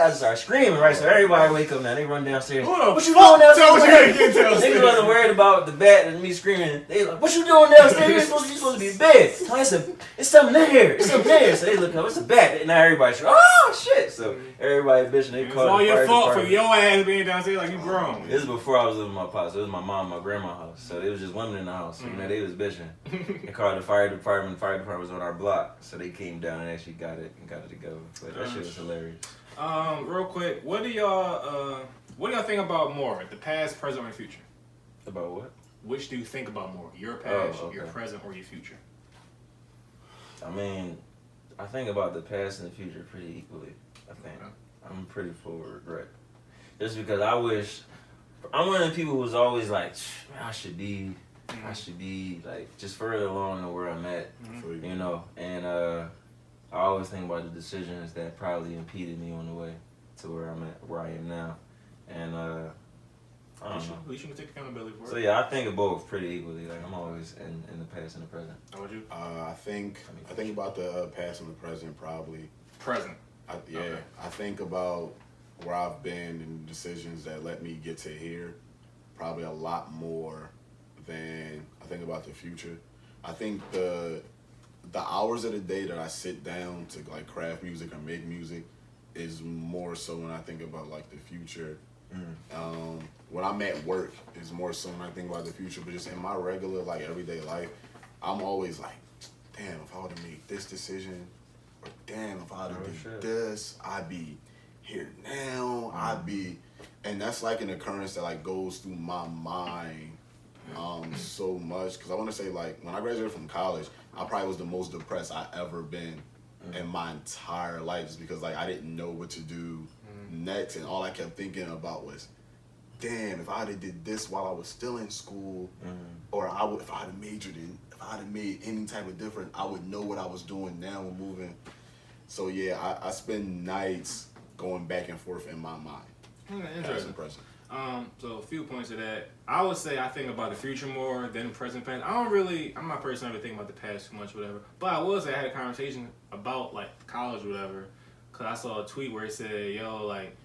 just started screaming, right? So everybody wake up now. They run downstairs. What you doing downstairs? Niggas wasn't worried about the bat and me screaming. They like, what you doing downstairs? You're supposed to be in bed. It's something in here. It's something in here. So they look up. It's a bat. And now everybody's like, oh shit. So everybody bitching. They It's called all the your fire fault department. for your ass being downstairs like you grown. This is before I was living with my pops. It was my mom, and my grandma's house. So it was just women in the house. You know, they was bitching. They called the fire department. The fire department was on our block, so they came down and actually got it to go. But that shit was hilarious. Real quick, what do y'all think about more, the past, present, or future? About what? Which do you think about more, your past, okay. your present, or your future? I mean, I think about the past and the future pretty equally. I think I'm pretty full of regret, just because I'm one of the people who's always like, man, I should be like just further along than where I'm at, you know. And I always think about the decisions that probably impeded me on the way to where I am now, and I don't know. At least you can take accountability for it. So yeah, I think of both pretty equally. Like I'm always in the past and the present. How about you? I think about the past and the present probably. Present. Okay. I think about where I've been and decisions that let me get to here probably a lot more than I think about the future. I think the hours of the day that I sit down to like craft music or make music is more so when I think about like the future. When I'm at work is more so when I think about the future, but just in my regular like everyday life, I'm always like, damn, if I would have made this decision, or damn, if I would have did this, I'd be here now. And that's like an occurrence that like goes through my mind so much, because I want to say like when I graduated from college, I probably was the most depressed I ever been in my entire life, just because like I didn't know what to do next, and all I kept thinking about was, damn, if I had did this while I was still in school, or if I had majored if I had made any type of difference, I would know what I was doing now and moving. So yeah, I spend nights going back and forth in my mind. Interesting. So a few points of that. I would say I think about the future more than the present past. I'm not a person that ever think about the past too much, whatever. But I will say I had a conversation about like college, whatever, because I saw a tweet where it said, yo, like,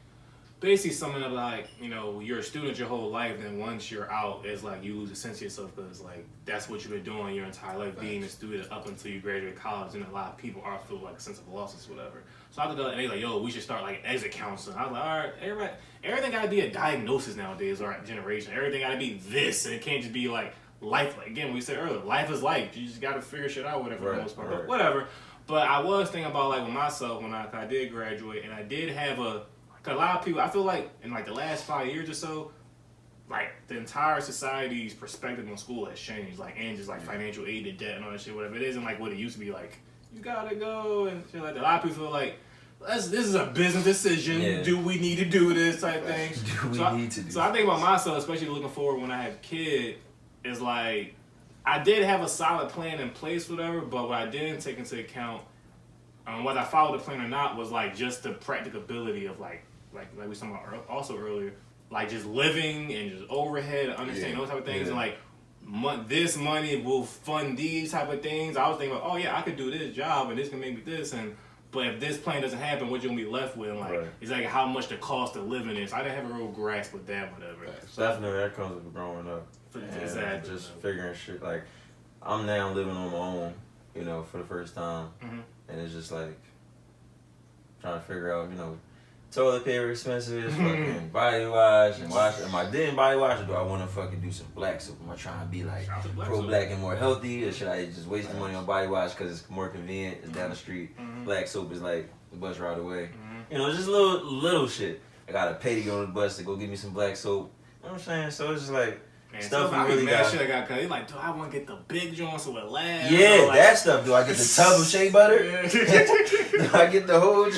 basically something of like, you know, you're a student your whole life, then once you're out, it's like you lose a sense of yourself, because like that's what you've been doing your entire life, being a student up until you graduate college, and a lot of people are feel like a sense of loss or whatever. So I thought, and they like, yo, we should start like exit counseling. I was like, all right, everything gotta be a diagnosis nowadays, or generation. Everything gotta be this, and it can't just be like life. Like, again, we said earlier, life is life. You just gotta figure shit out, whatever, for the most part. But whatever. But I was thinking about like with myself when I did graduate, and I did have cause a lot of people, I feel like in like the last 5 years or so, like the entire society's perspective on school has changed, like, and just like financial aid to debt and all that shit, whatever. It isn't like what it used to be, like you gotta go and shit like that. A lot of people feel like this is a business decision. Yeah. Do we need to do this type thing? So I think about myself, especially looking forward when I have a kid, is like I did have a solid plan in place, whatever, but what I didn't take into account, whether I followed the plan or not, was like just the practicability of like we was talking about also earlier, like just living and just overhead and understanding those type of things, and like this money will fund these type of things. I was thinking about, oh yeah, I could do this job and this can make me this, but if this plan doesn't happen, what you gonna be left with? And like it's like how much the cost of living is. I didn't have a real grasp with that, whatever. So definitely that comes with growing up. And just figuring shit. Like I'm now living on my own, you know, for the first time, and it's just like trying to figure out, you know, toilet paper expenses, fucking body wash, and am I then body wash, or do I want to fucking do some black soap? Am I trying to be like pro-black and more healthy, or should I just waste the money on body wash because it's more convenient, it's down the street, black soap is like the bus ride away. You know, just little shit. I gotta pay to go on the bus to go get me some black soap. You know what I'm saying? So it's just like, man, stuff so you really got. Shit I got cut. He's like, do I want to get the big joint so it lasts? Yeah, like, that stuff. Do I get the tub of shea butter? Do I get the whole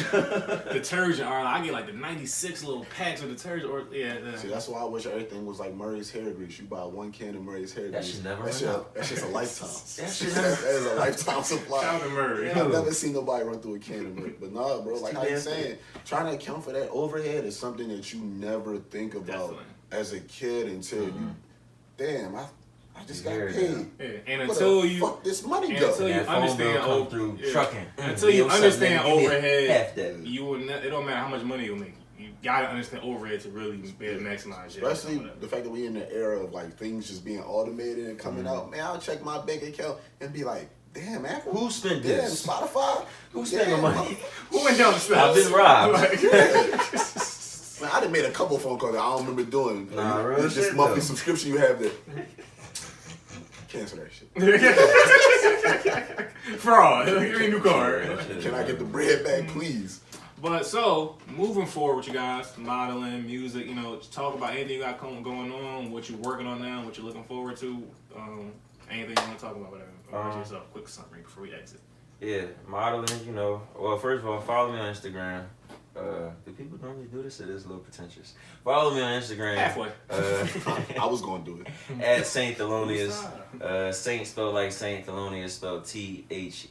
detergent? Or I get like the 96 little packs of detergent. Or See, that's why I wish everything was like Murray's hair grease. You buy 1 can of Murray's hair that grease. should never That's run out. That's just a lifetime. That is a lifetime supply. Shout out to Murray. I've never seen nobody run through a can of Murray. But nah, bro, like how you saying, trying to account for that overhead is something that you never think about as a kid until you, damn, I just got paid. Yeah. And Where until the you fuck this money go? until you understand through trucking. Until you understand overhead, half that. you will it don't matter how much money you make. You gotta understand overhead to really be able to maximize it. Especially the fact that we in the era of like things just being automated and coming out. Man, I'll check my bank account and be like, damn, Apple. Who spent Damn, this? Spotify. Who spent the money? Who went down the steps? I've been robbed. Man, I done made a couple phone calls that I don't remember doing. Nah, real this shit, monthly though. subscription you have there. Cancel that shit. Fraud. Give me a new card. Can I get the bread back, please? But so, moving forward with you guys, modeling, music, you know, talk about anything you got going on, what you're working on now, what you're looking forward to, anything you want to talk about, whatever. Just a quick summary before we exit. Yeah, modeling, you know. Well, first of all, follow me on Instagram. Do people normally do this? It is a little pretentious. Follow me on Instagram. Halfway. I was going to do it. At Saint Thelonious. Saint spelled like Saint, Thelonious spelled Thelonius.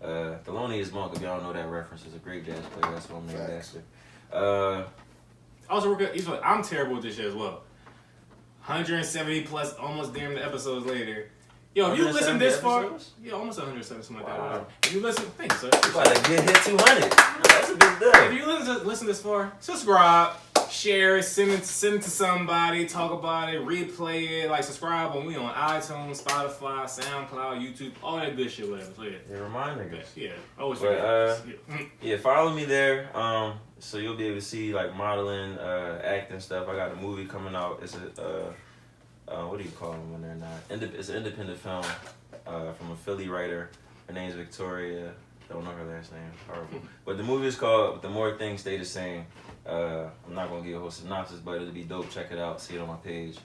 Thelonious Monk, if y'all don't know that reference, is a great jazz player. That's what I'm named after. Also, I'm terrible with this shit as well. 170 plus, almost damn the episodes later. Yo, if you listen this far, yeah, almost 170, something like that. Whatever. If you listen, thanks, sir. You about to get hit 200. That's a big deal. If you listen this far, subscribe, share it, send it to somebody, talk about it, replay it, like subscribe. And we on iTunes, Spotify, SoundCloud, YouTube, all that good shit, whatever. So yeah, remind niggas. Yeah, always. Yeah, follow me there. So you'll be able to see like modeling, acting stuff. I got a movie coming out. It's a what do you call them when they're not? It's an independent film from a Philly writer. Her name's Victoria. Don't know her last name. Horrible. But the movie is called The More Things Stay the Same. I'm not going to give a whole synopsis, but it'll be dope. Check it out. See it on my page.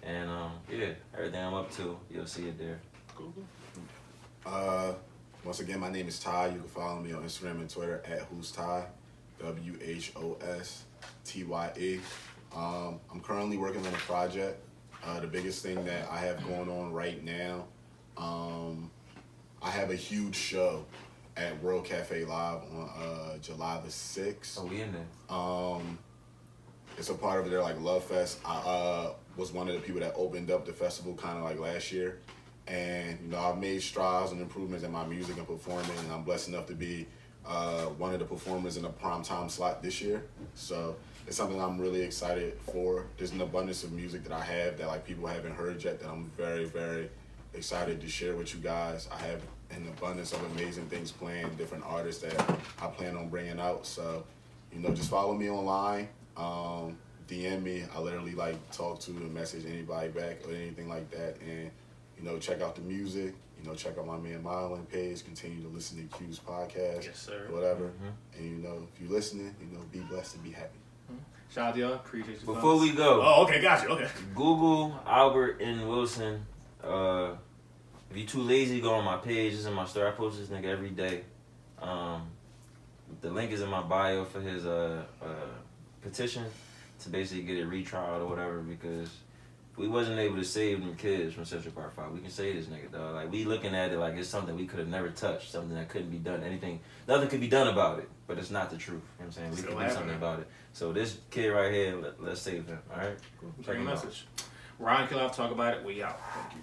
And yeah, everything I'm up to, you'll see it there. Cool. Once again, my name is Tye. You can follow me on Instagram and Twitter at Who's Tye, WHOSTYE. I'm currently working on a project. The biggest thing that I have going on right now, I have a huge show at World Cafe Live on July the 6th. Oh, we in there. It's a part of their like Love Fest. I was one of the people that opened up the festival kind of like last year. And, you know, I've made strides and improvements in my music and performing, and I'm blessed enough to be one of the performers in a primetime slot this year. So it's something I'm really excited for. There's an abundance of music that I have that like people haven't heard yet that I'm very, very excited to share with you guys. I have an abundance of amazing things planned, different artists that I plan on bringing out. So, you know, just follow me online. DM me. I literally like talk to and message anybody back or anything like that. And, you know, check out the music. You know, check out my man Modeling page. Continue to listen to Q's podcast. Yes, sir. Whatever. Mm-hmm. And, you know, if you're listening, you know, be blessed and be happy. Shout out to y'all. Appreciate you. Before we go. Oh, okay. Got you. Okay. Google Albert N. Wilson. If you're too lazy, go on my page. It's in my story. I post this nigga every day. The link is in my bio for his petition to basically get it retrialed or whatever, because we wasn't able to save them kids from Central Park 5. We can save this nigga, dog. Like, we looking at it like it's something we could have never touched, something that couldn't be done. Nothing could be done about it, but it's not the truth. You know what I'm saying? We can do something about it. So this kid right here, let's save him, all right? Cool. Check your message. RightonQuelive, talk about it. We out. Thank you.